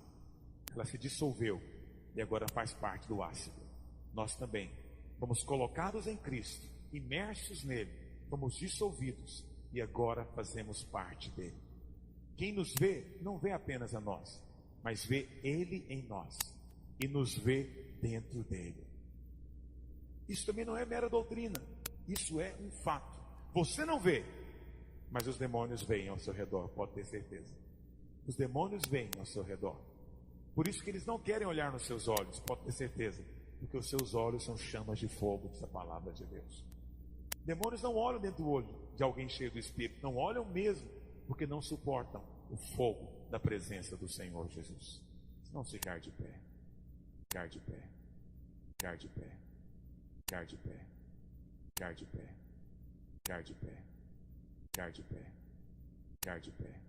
Ela se dissolveu e agora faz parte do ácido. Nós também fomos colocados em Cristo, imersos nele, fomos dissolvidos e agora fazemos parte dele. Quem nos vê, não vê apenas a nós, mas vê ele em nós e nos vê dentro dele. Isso também não é mera doutrina, isso é um fato. Você não vê, mas os demônios veem ao seu redor, pode ter certeza. Os demônios veem ao seu redor. Por isso que eles não querem olhar nos seus olhos, pode ter certeza, porque os seus olhos são chamas de fogo, diz a palavra de Deus. Demônios não olham dentro do olho de alguém cheio do Espírito, não olham mesmo, porque não suportam o fogo da presença do Senhor Jesus. Não se ficar de pé, ficar de pé, ficar de pé. Ficar de pé, ficar de pé, ficar de pé, ficar de pé, ficar de pé.